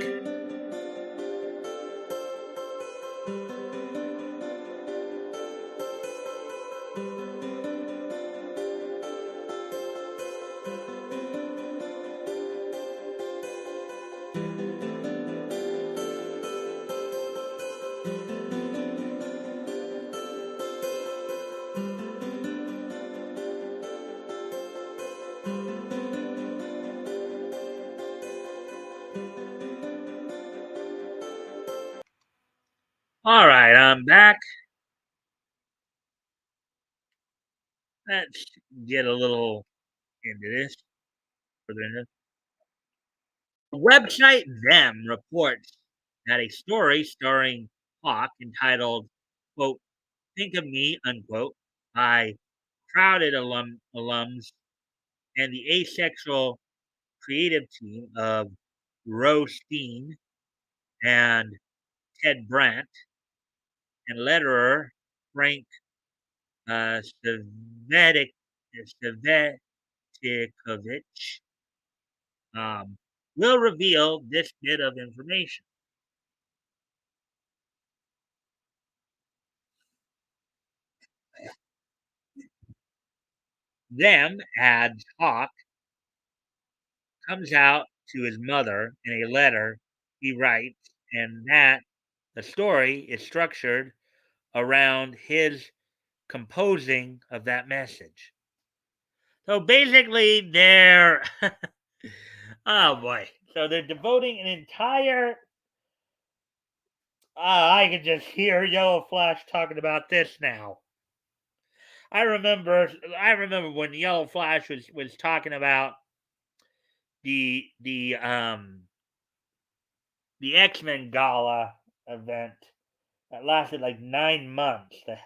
All right, I'm back. Let's get a little into this. Further into The website Them reports that a story starring Hawk entitled, quote, Think of Me, unquote, by crowded alums and the asexual creative team of Steen and Ted Brandt and letterer Frank Svetic, Svetikovic um, will reveal this bit of information. Them adds Hawk comes out to his mother in a letter he writes, and that the story is structured around his composing of that message. So basically, they're oh boy, so they're devoting an entire. I can just hear Yellow Flash talking about this now. I remember, I remember when Yellow Flash was talking about the the um the X-Men Gala event that lasted like 9 months. The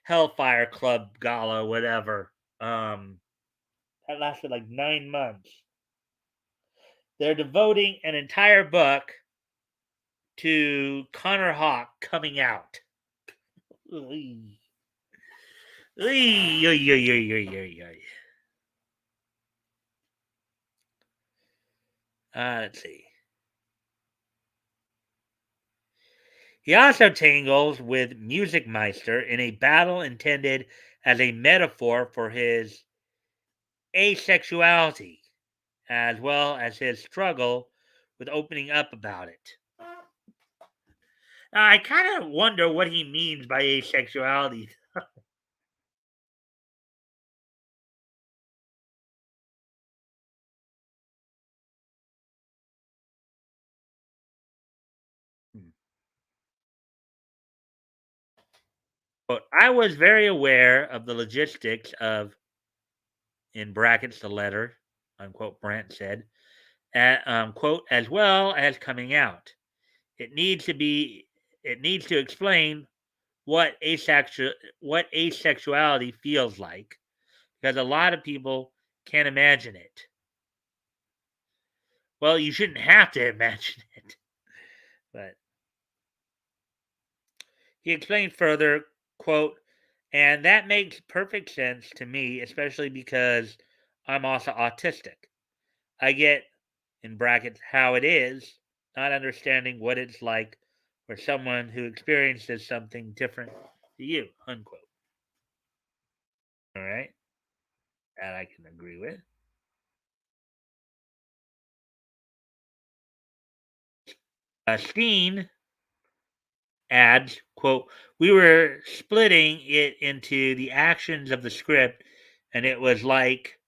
Hellfire Club Gala, whatever. That lasted like 9 months. They're devoting an entire book to Connor Hawk coming out. Oy. Oy, oy, oy, oy, oy, oy, oy. Let's see. He also tangles with Music Meister in a battle intended as a metaphor for his asexuality, as well as his struggle with opening up about it. I kind of wonder what he means by asexuality. Hmm. But I was very aware of the logistics of, in brackets, the letter, unquote, Brandt said, quote, as well as coming out. It needs to be, it needs to explain what what asexuality feels like because a lot of people can't imagine it. Well, you shouldn't have to imagine it, but he explained further, quote, and that makes perfect sense to me, especially because I'm also autistic. I get, in brackets, how it is, not understanding what it's like for someone who experiences something different to you, unquote. All right, that I can agree with. Steen adds, quote, we were splitting it into the actions of the script, and it was like,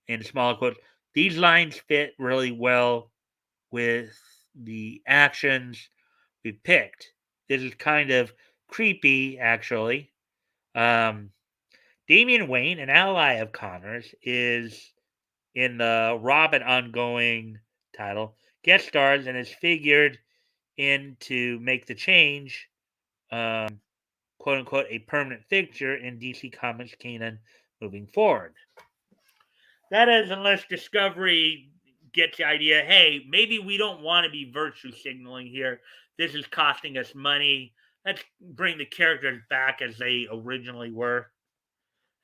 in small quotes, these lines fit really well with the actions we picked. This is kind of creepy, actually. Um, Damian Wayne, an ally of Connor's, is in the Robin ongoing title, guest stars, and is figured in to make the change, quote unquote, a permanent fixture in DC Comics canon moving forward. That is, unless Discovery gets the idea, hey, maybe we don't want to be virtue signaling here. This is costing us money. Let's bring the characters back as they originally were.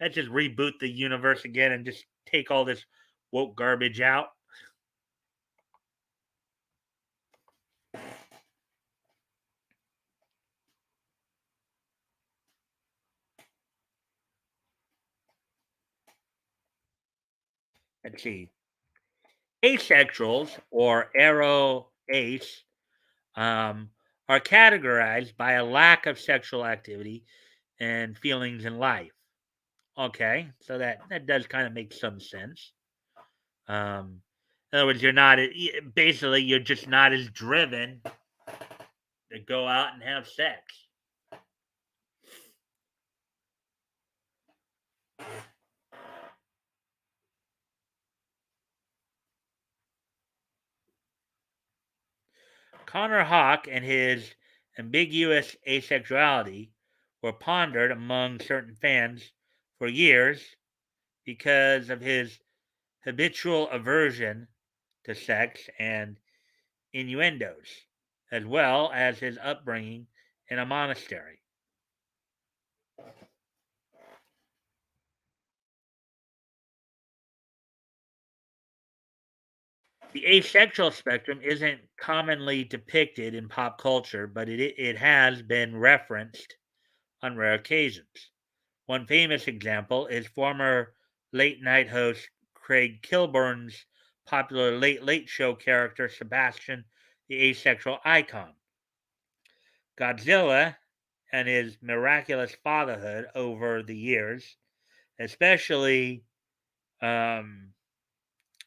Let's just reboot the universe again and just take all this woke garbage out. Let's see. Asexuals or arrow ace um, are categorized by a lack of sexual activity and feelings in life. Okay, so that does kind of make some sense. In other words, basically you're just not as driven to go out and have sex. Connor Hawke and his ambiguous asexuality were pondered among certain fans for years because of his habitual aversion to sex and innuendos, as well as his upbringing in a monastery. The asexual spectrum isn't commonly depicted in pop culture, but it has been referenced on rare occasions. One famous example is former late night host Craig Kilburn's popular Late Late Show character Sebastian, the asexual icon. Godzilla and his miraculous fatherhood over the years, especially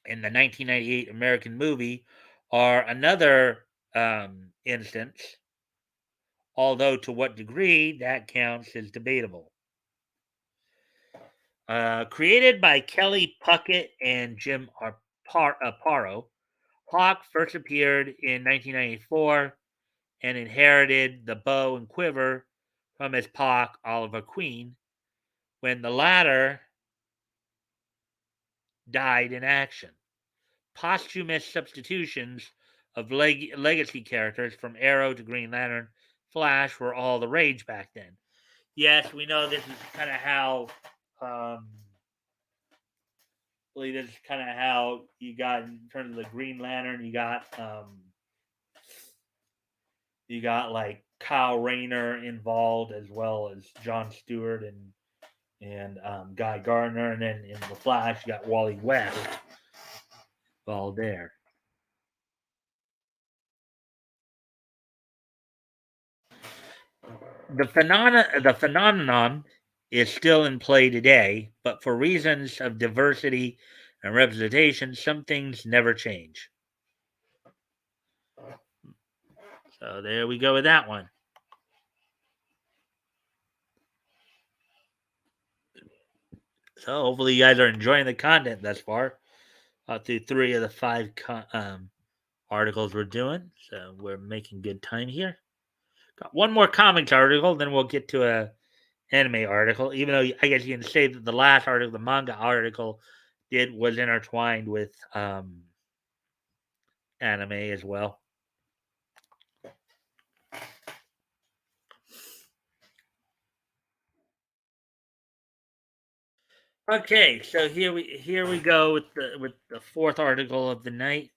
in the 1998 American movie, are another instance, although to what degree that counts is debatable. Created by Kelly Puckett and Jim Aparo, Hawk first appeared in 1994 and inherited the bow and quiver from his Pac Oliver Queen when the latter died in action. Posthumous substitutions of legacy characters from Arrow to Green Lantern, Flash were all the rage back then. Yes, we know this is kind of how. Believe this is kind of how you got in terms of the Green Lantern. You got like Kyle Rayner involved as well as John Stewart and Guy Gardner, and then in the Flash you got Wally West all there. The phenomenon is still in play today, but for reasons of diversity and representation, some things never change. So there we go with that one. So hopefully you guys are enjoying the content thus far through 3 of the 5 articles we're doing. So we're making good time here. Got one more comics article, then we'll get to a anime article. Even though I guess you can say that the last article, the manga article, was intertwined with anime as well. Okay, so here we go with the fourth article of the night.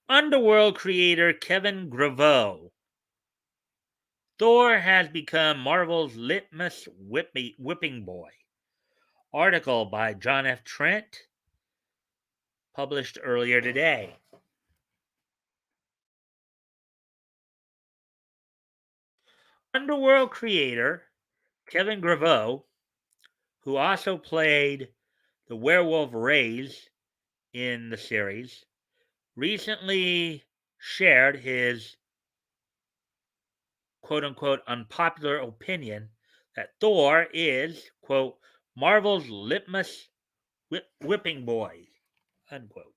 Underworld creator Kevin Graveau. Thor has become Marvel's litmus whipping boy. Article by John F. Trent, published earlier today. Underworld creator Kevin Graveau, who also played the werewolf Rays in the series, recently shared his quote unquote unpopular opinion that Thor is, quote, Marvel's litmus whipping boy, unquote.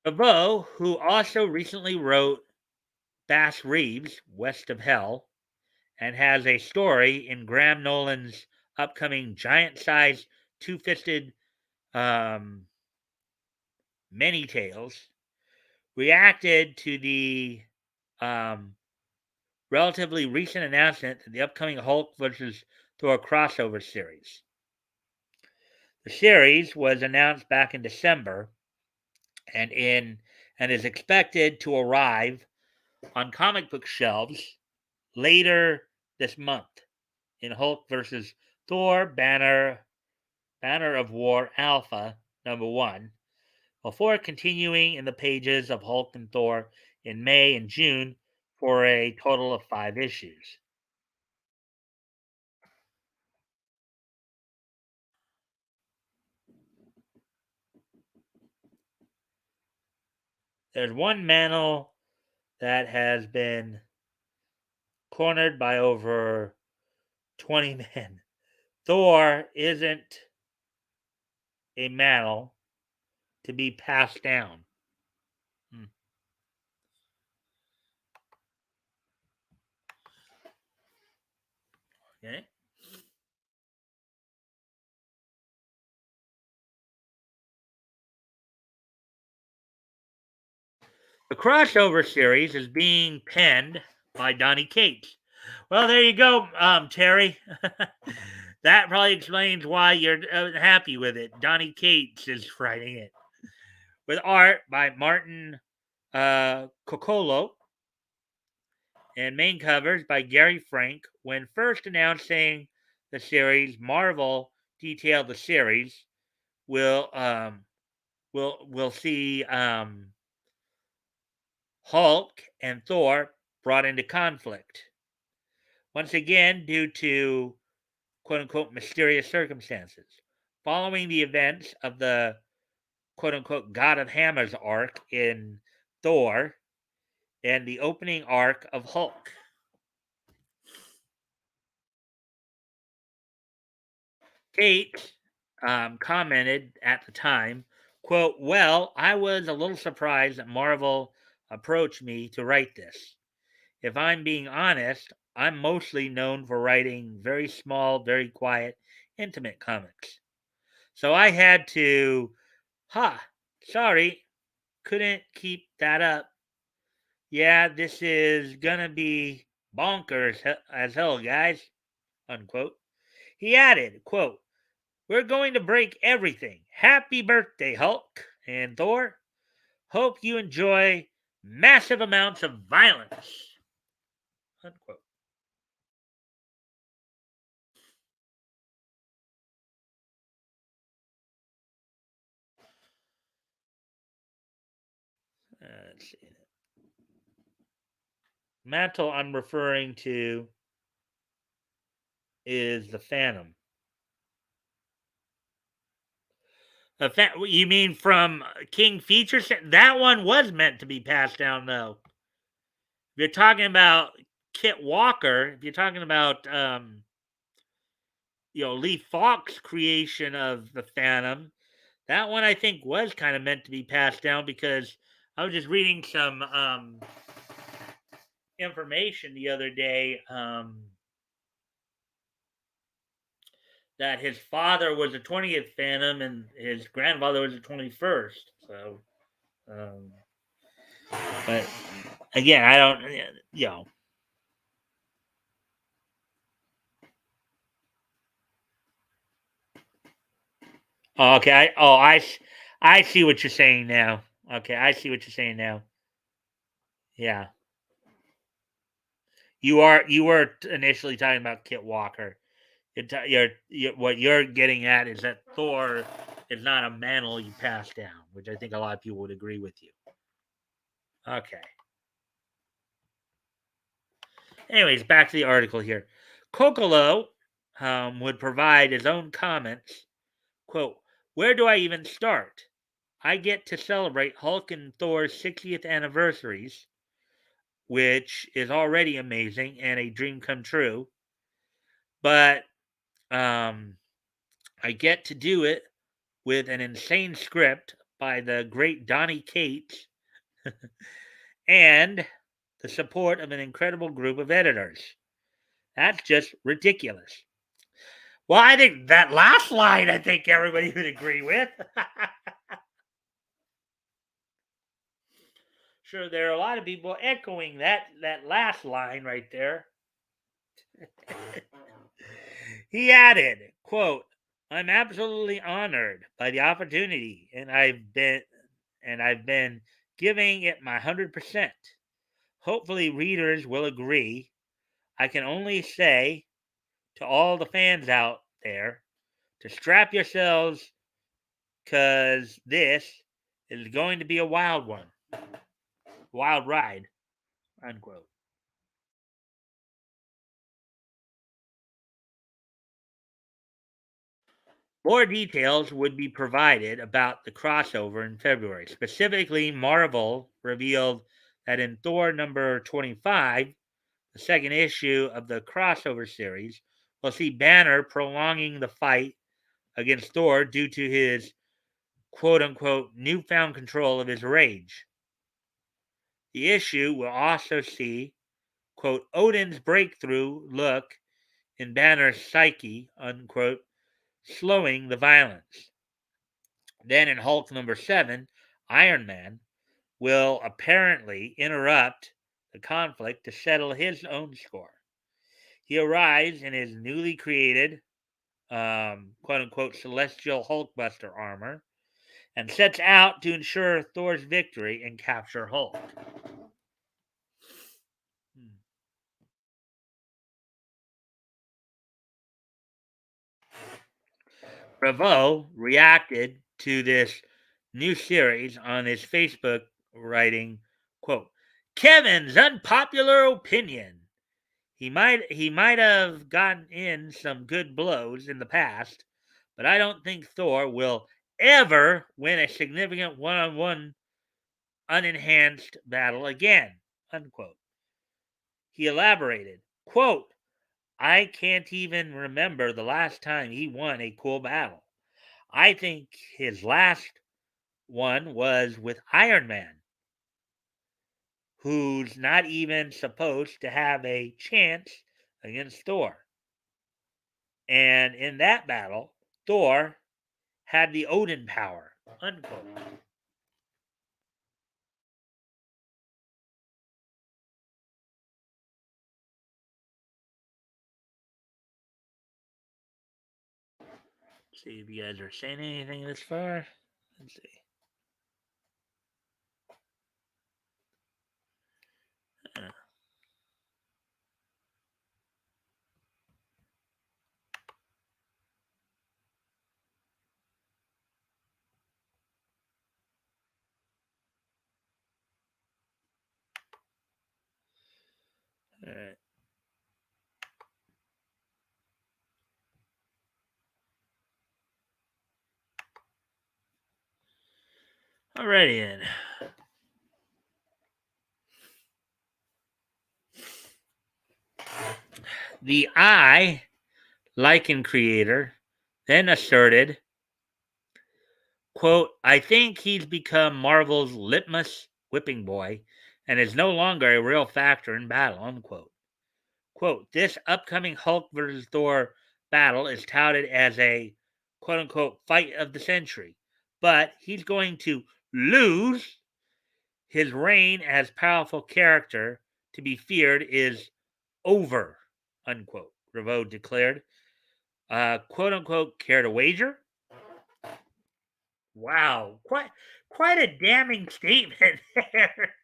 Graveau, who also recently wrote Bass Reeves, West of Hell, and has a story in Graham Nolan's upcoming giant-sized, two-fisted Many Tales, reacted to the relatively recent announcement that the upcoming Hulk versus Thor crossover series. The series was announced back in December and is expected to arrive on comic book shelves later this month in Hulk versus Thor Banner of War Alpha #1, before continuing in the pages of Hulk and Thor in May and June for a total of 5 issues. There's one panel that has been cornered by over 20 men. Thor isn't a mantle to be passed down. Okay. The crossover series is being penned by Donny Cates. Well, there you go, Terry. That probably explains why you're happy with it. Donny Cates is writing it with art by Martin Coccolo and main covers by Gary Frank. When first announcing the series, Marvel detailed the series will see Hulk and Thor brought into conflict once again due to quote unquote mysterious circumstances. Following the events of the quote unquote God of Hammers arc in Thor and the opening arc of Hulk. Kate commented at the time, quote, well, I was a little surprised that Marvel approached me to write this. If I'm being honest, I'm mostly known for writing very small, very quiet, intimate comics. So I had to, sorry, couldn't keep that up. Yeah, this is gonna be bonkers as hell, guys, unquote. He added, quote, we're going to break everything. Happy birthday, Hulk and Thor. Hope you enjoy massive amounts of violence, unquote. Let's see. Mantle I'm referring to is the Phantom. You mean from King Features? That one was meant to be passed down, though. If you're talking about Kit Walker, if you're talking about Lee Falk's creation of the Phantom, that one I think was kind of meant to be passed down because I was just reading some information the other day that his father was the 20th Phantom and his grandfather was the 21st. So, but again, I don't, Oh, okay. I see what you're saying now. Okay, I see what you're saying now. Yeah, you were initially talking about Kit Walker. What you're getting at is that Thor is not a mantle you pass down, which I think a lot of people would agree with you. Okay. Anyways, back to the article here. Kokolo would provide his own comments. Quote, where do I even start? I get to celebrate Hulk and Thor's 60th anniversaries, which is already amazing and a dream come true. But I get to do it with an insane script by the great Donny Cates and the support of an incredible group of editors. That's just ridiculous. Well, I think that last line, I think everybody would agree with. Sure, there are a lot of people echoing that last line right there. He added, quote, I'm absolutely honored by the opportunity and I've been giving it my 100%. Hopefully readers will agree. I can only say to all the fans out there to strap yourselves cuz this It's going to be a wild one. Wild ride, unquote. More details would be provided about the crossover in February. Specifically, Marvel revealed that in Thor number 25, the second issue of the crossover series, we'll see Banner prolonging the fight against Thor due to his quote unquote newfound control of his rage. The issue will also see quote Odin's breakthrough look in Banner's psyche, unquote, slowing the violence. Then in Hulk number 7, Iron Man will apparently interrupt the conflict to settle his own score. He arrives in his newly created, quote unquote, celestial Hulkbuster armor and sets out to ensure Thor's victory and capture Hulk. Bravo reacted to this new series on his Facebook, writing, quote, Kevin's unpopular opinion. He might have gotten in some good blows in the past, but I don't think Thor will ever win a significant one-on-one unenhanced battle again, unquote. He elaborated, quote, I can't even remember the last time he won a cool battle. I think his last one was with Iron Man, who's not even supposed to have a chance against Thor. And in that battle, Thor had the Odin power, unquote. See if you guys are saying anything this far. Let's see. Uh, all right. Alrighty then. The I Lycan creator then asserted, quote, I think he's become Marvel's litmus whipping boy and is no longer a real factor in battle, unquote. Quote, this upcoming Hulk versus Thor battle is touted as a quote unquote fight of the century, but he's going to lose. His reign as powerful character to be feared is over, unquote, Revo declared. Quote unquote, care to wager? Wow, quite a damning statement there.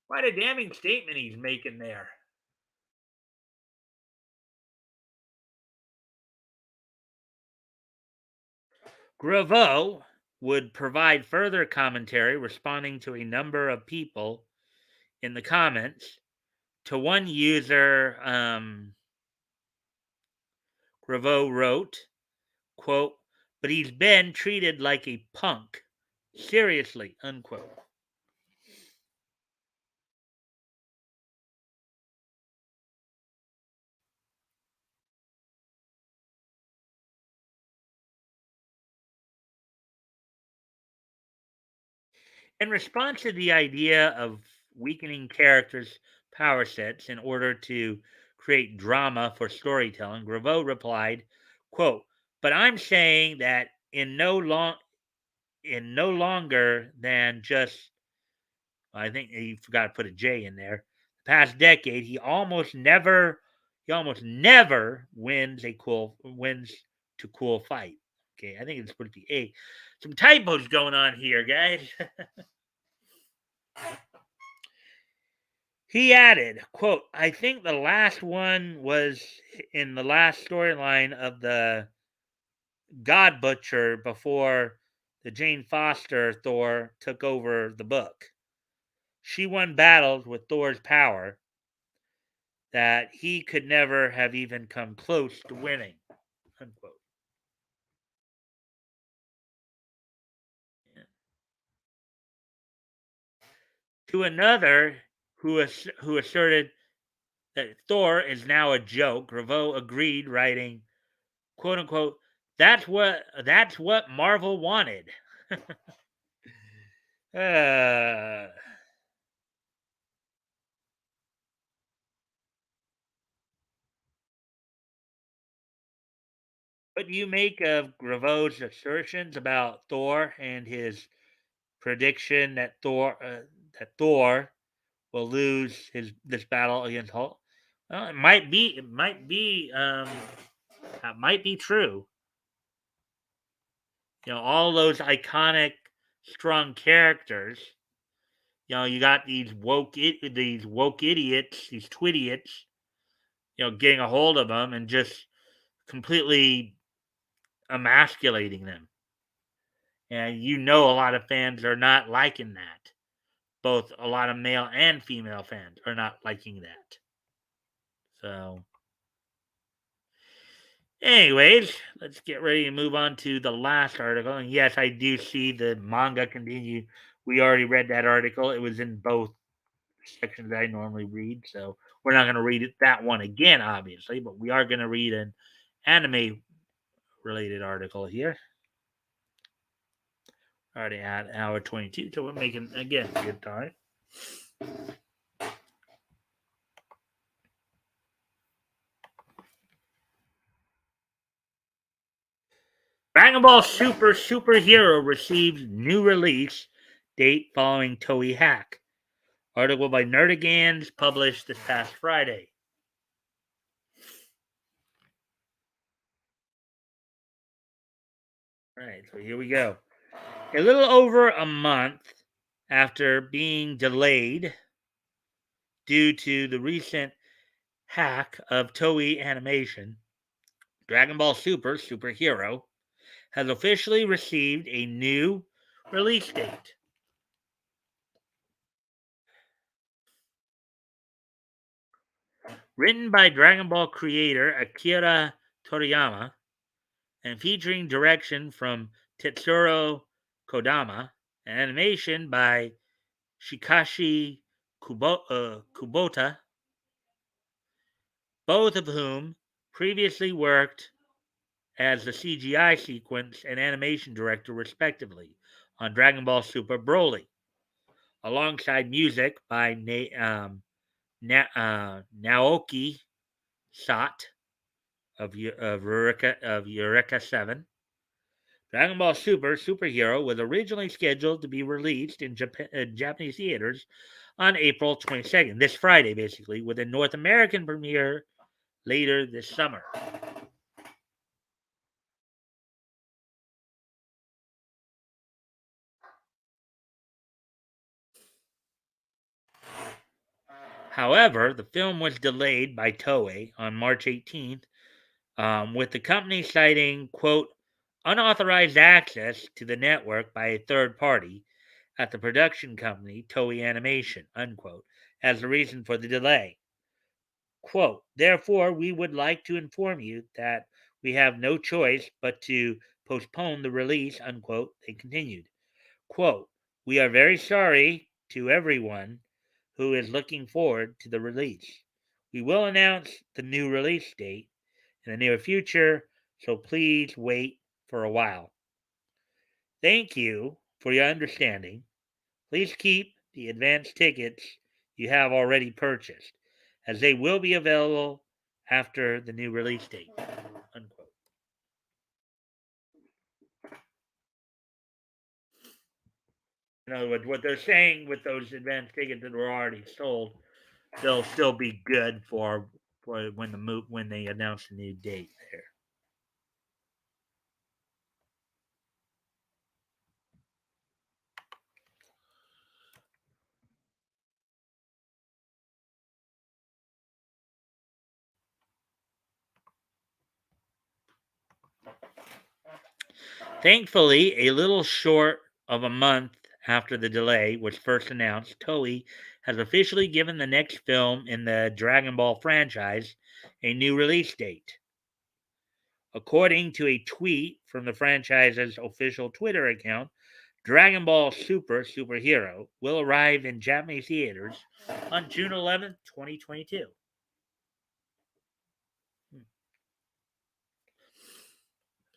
Quite a damning statement he's making there. Graveau would provide further commentary, responding to a number of people in the comments. To one user, Graveau wrote, quote, but he's been treated like a punk. Seriously, unquote. In response to the idea of weakening characters' power sets in order to create drama for storytelling, Graveau replied, quote, but I'm saying that in no longer than just I think he forgot to put a J in there. The past decade, he almost never wins to cool fight. Okay, I think it's supposed to be A. Some typos going on here, guys. He added, quote, I think the last one was in the last storyline of the God Butcher before the Jane Foster Thor took over the book. She won battles with Thor's power that he could never have even come close to winning. Unquote. To another who asserted that Thor is now a joke, Graveau agreed, writing, "quote unquote," that's what Marvel wanted. uh, what do you make of Graveau's assertions about Thor and his prediction that Thor will lose his this battle against Hulk? Well, it might be true. All those iconic, strong characters. You got these woke idiots, these twidiots. Getting a hold of them and just completely emasculating them. And a lot of fans are not liking that. Both a lot of male and female fans are not liking that. So, anyways, let's get ready to move on to the last article. And yes, I do see the manga continue. We already read that article. It was in both sections that I normally read. So, we're not going to read that one again, obviously, but we are going to read an anime related article here. Already at hour 22, so we're making, again, good time. Dragon Ball Super Superhero receives new release date following Toei hack. Article by Nerdigans published this past Friday. All right, so here we go. A little over a month after being delayed due to the recent hack of Toei Animation, Dragon Ball Super Superhero has officially received a new release date. Written by Dragon Ball creator Akira Toriyama and featuring direction from Tetsuro Kodama and animation by Shikashi Kubota, both of whom previously worked as the CGI sequence and animation director, respectively, on Dragon Ball Super Broly, alongside music by Naoki Sat of Eureka 7. Dragon Ball Super Superhero was originally scheduled to be released in Japanese theaters on April 22nd, this Friday, basically, with a North American premiere later this summer. However, the film was delayed by Toei on March 18th, with the company citing, quote, unauthorized access to the network by a third party at the production company Toei Animation, unquote, as the reason for the delay. Quote, therefore, we would like to inform you that we have no choice but to postpone the release, unquote, they continued. Quote, we are very sorry to everyone who is looking forward to the release. We will announce the new release date in the near future, so please wait for a while. Thank you for your understanding. Please keep the advance tickets you have already purchased, as they will be available after the new release date. Unquote. In other words, what they're saying with those advance tickets that were already sold, they'll still be good for when they announce the new date there. Thankfully, a little short of a month after the delay was first announced, Toei has officially given the next film in the Dragon Ball franchise a new release date. According to a tweet from the franchise's official Twitter account, Dragon Ball Superhero will arrive in Japanese theaters on June 11th, 2022.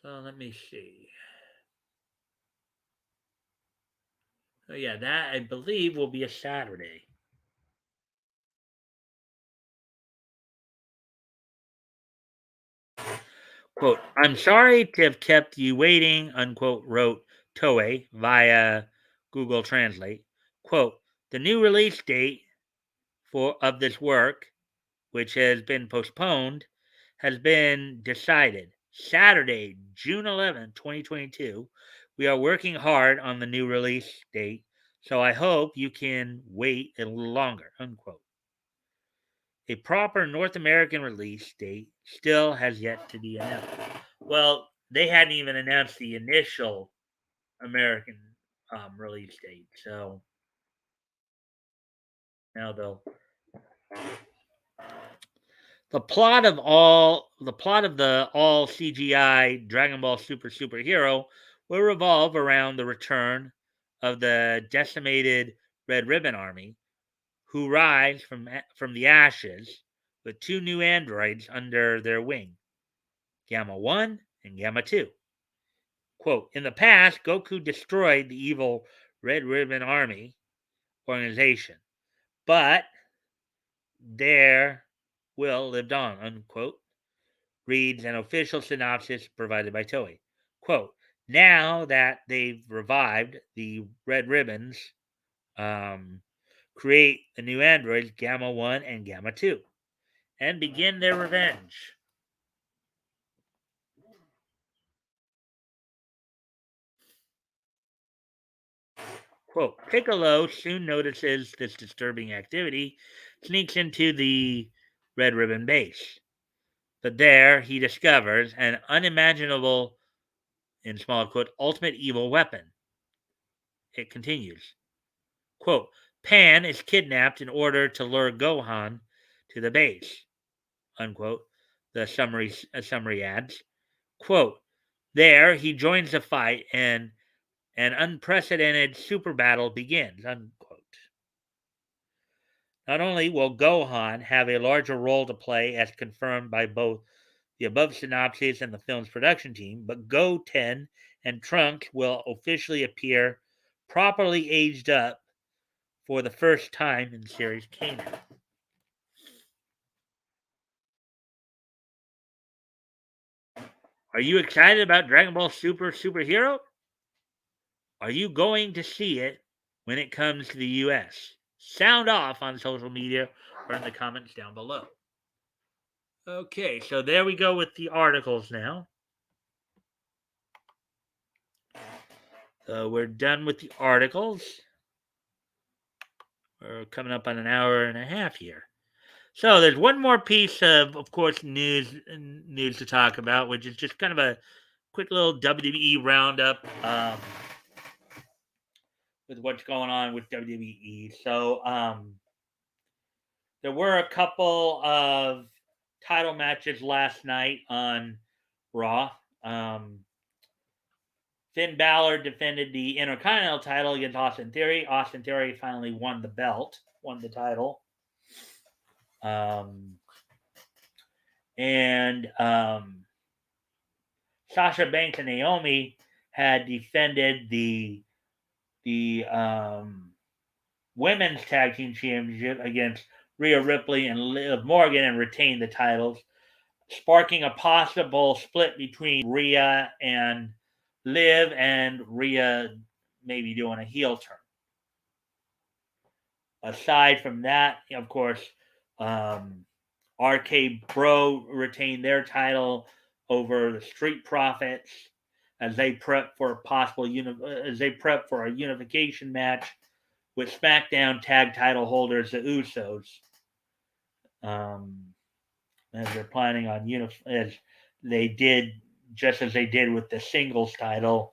So let me see. Oh, yeah, that I believe will be a Saturday. Quote, I'm sorry to have kept you waiting, unquote, wrote Toei via Google Translate. Quote, the new release date of this work, which has been postponed, has been decided. Saturday, June 11th, 2022. We are working hard on the new release date, so I hope you can wait a little longer, unquote. A proper North American release date still has yet to be announced. Well, they hadn't even announced the initial American release date, so now they'll. The all CGI Dragon Ball Superhero will revolve around the return of the decimated Red Ribbon Army, who rise from the ashes with two new androids under their wing, Gamma 1 and Gamma 2. Quote, in the past, Goku destroyed the evil Red Ribbon Army organization, but their will lived on, unquote, reads an official synopsis provided by Toei. Quote, now that they've revived the Red Ribbons, create the new androids Gamma 1 and Gamma 2 and begin their revenge. Quote, Piccolo soon notices this disturbing activity, sneaks into the Red Ribbon base. But there he discovers an unimaginable, in small quote, ultimate evil weapon. It continues. Quote, Pan is kidnapped in order to lure Gohan to the base. Unquote. The summary adds. Quote, there he joins the fight and an unprecedented super battle begins. Unquote. Not only will Gohan have a larger role to play as confirmed by both the above synopsis and the film's production team, but Goten and Trunks will officially appear properly aged up for the first time in series canon. Are you excited about Dragon Ball Superhero? Are you going to see it when it comes to the US? Sound off on social media or in the comments down below. Okay, so there we go with the articles now. We're done with the articles. We're coming up on an hour and a half here. So there's one more piece of course, news to talk about, which is just kind of a quick little WWE roundup with what's going on with WWE. So there were a couple of title matches last night on Raw. Finn Balor defended the Intercontinental title against Austin Theory. Austin Theory finally won the title. And Sasha Banks and Naomi had defended the women's tag team championship against Rhea Ripley and Liv Morgan and retained the titles, sparking a possible split between Rhea and Liv, and Rhea maybe doing a heel turn. Aside from that, of course, RK Bro retained their title over the Street Profits as they prep for a unification match with SmackDown Tag Title holders, the Usos. As they're planning on as they did with the singles title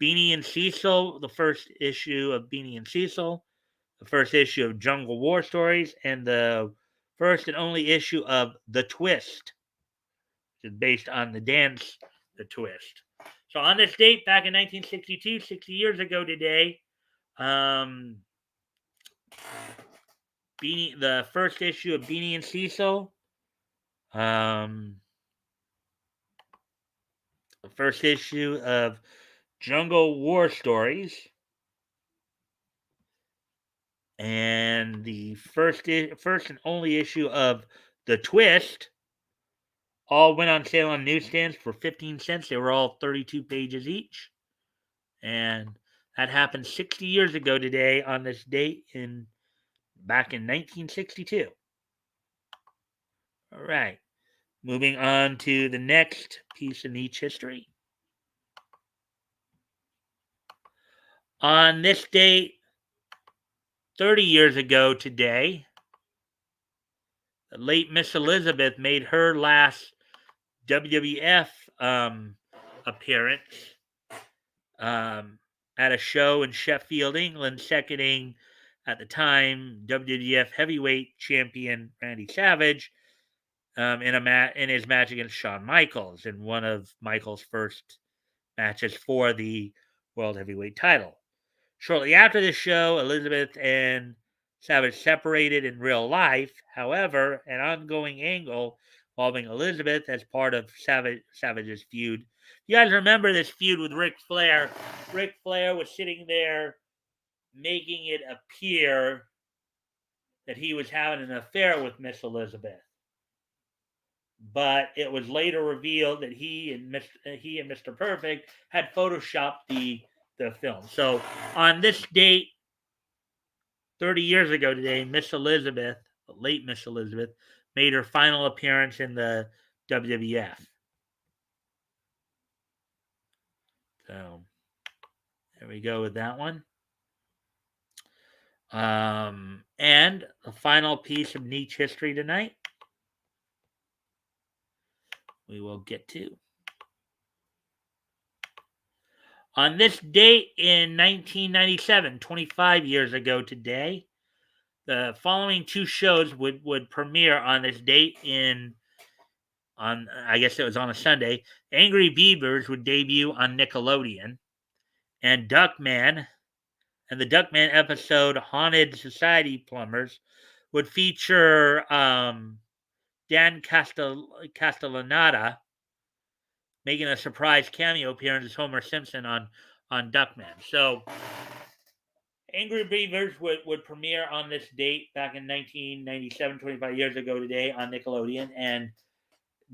Beanie and Cecil, the first issue of Beanie and Cecil, the first issue of Jungle War Stories, and the first and only issue of The Twist, which is based on the dance The Twist. So on this date, back in 1962, 60 years ago today, the first issue of Beanie and Cecil, the first issue of Jungle War Stories, and the first and only issue of The Twist all went on sale on newsstands for 15 cents. They were all 32 pages each. And that happened 60 years ago today on this date back in 1962. All right. Moving on to the next piece of niche history. On this date, 30 years ago today, the late Miss Elizabeth made her last WWF appearance at a show in Sheffield, England, seconding at the time WWF Heavyweight Champion Randy Savage in his match against Shawn Michaels in one of Michaels' first matches for the World Heavyweight title. Shortly after the show, Elizabeth and Savage separated in real life. However, an ongoing angle involving Elizabeth as part of Savage's feud. You guys remember this feud with Ric Flair? Ric Flair was sitting there making it appear that he was having an affair with Miss Elizabeth. But it was later revealed that he and Mr. Perfect had photoshopped the film. So on this date, 30 years ago today, Miss Elizabeth, the late Miss Elizabeth, made her final appearance in the WWF. So there we go with that one. And the final piece of niche history tonight we will get to. On this date in 1997, 25 years ago today, the following two shows would premiere on this date I guess it was on a Sunday. Angry Beavers would debut on Nickelodeon, and Duckman and the Duckman episode Haunted Society Plumbers would feature Dan Castellaneta making a surprise cameo appearance as Homer Simpson on Duckman. So Angry Beavers would premiere on this date back in 1997, 25 years ago today on Nickelodeon, and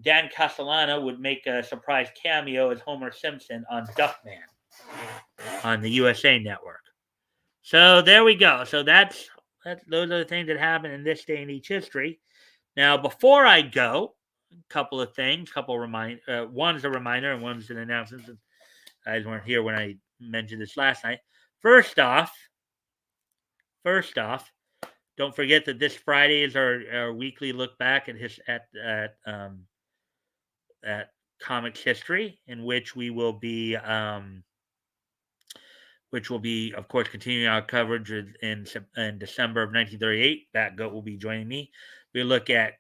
Dan Castellano would make a surprise cameo as Homer Simpson on Duckman on the USA Network. So there we go. So that's those are the things that happen in this day and age history. Now, before I go, a couple of things, one's a reminder and one's an announcement. You guys weren't here when I mentioned this last night. First off, don't forget that this Friday is our weekly look back at comics history, in which we will be, of course, continuing our coverage in December of 1938. That Goat will be joining me. We look at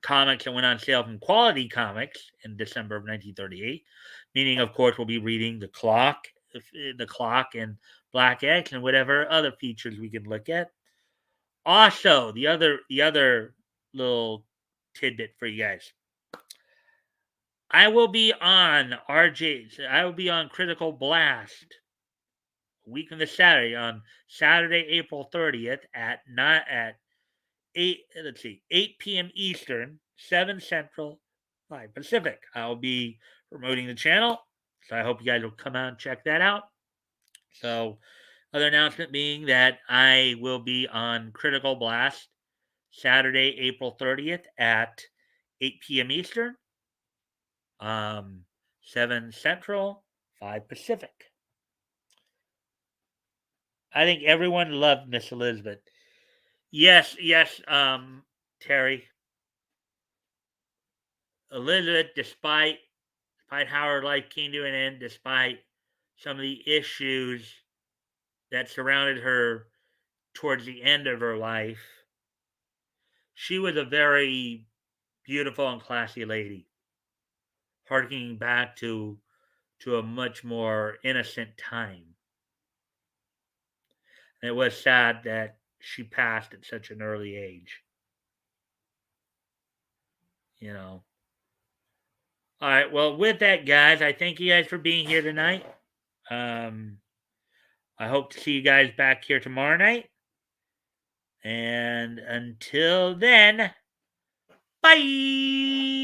comics that went on sale from Quality Comics in December of 1938. Meaning, of course, we'll be reading The Clock, and Black X, and whatever other features we can look at. Also, the other little tidbit for you guys. I will be on Critical Blast a week from this Saturday, on Saturday, April 30th at 8 p.m. Eastern, 7 Central, 5 Pacific. I'll be promoting the channel, so I hope you guys will come out and check that out. So, other announcement being that I will be on Critical Blast Saturday, April 30th at 8 p.m. Eastern, 7 Central, 5 Pacific. I think everyone loved Miss Elizabeth. Yes, Terry. Elizabeth, despite how her life came to an end, despite some of the issues that surrounded her towards the end of her life, she was a very beautiful and classy lady, harkening back to a much more innocent time. And it was sad that she passed at such an early age. You know. All right. Well, with that, guys, I thank you guys for being here tonight. Um, I hope to see you guys back here tomorrow night. And until then, bye.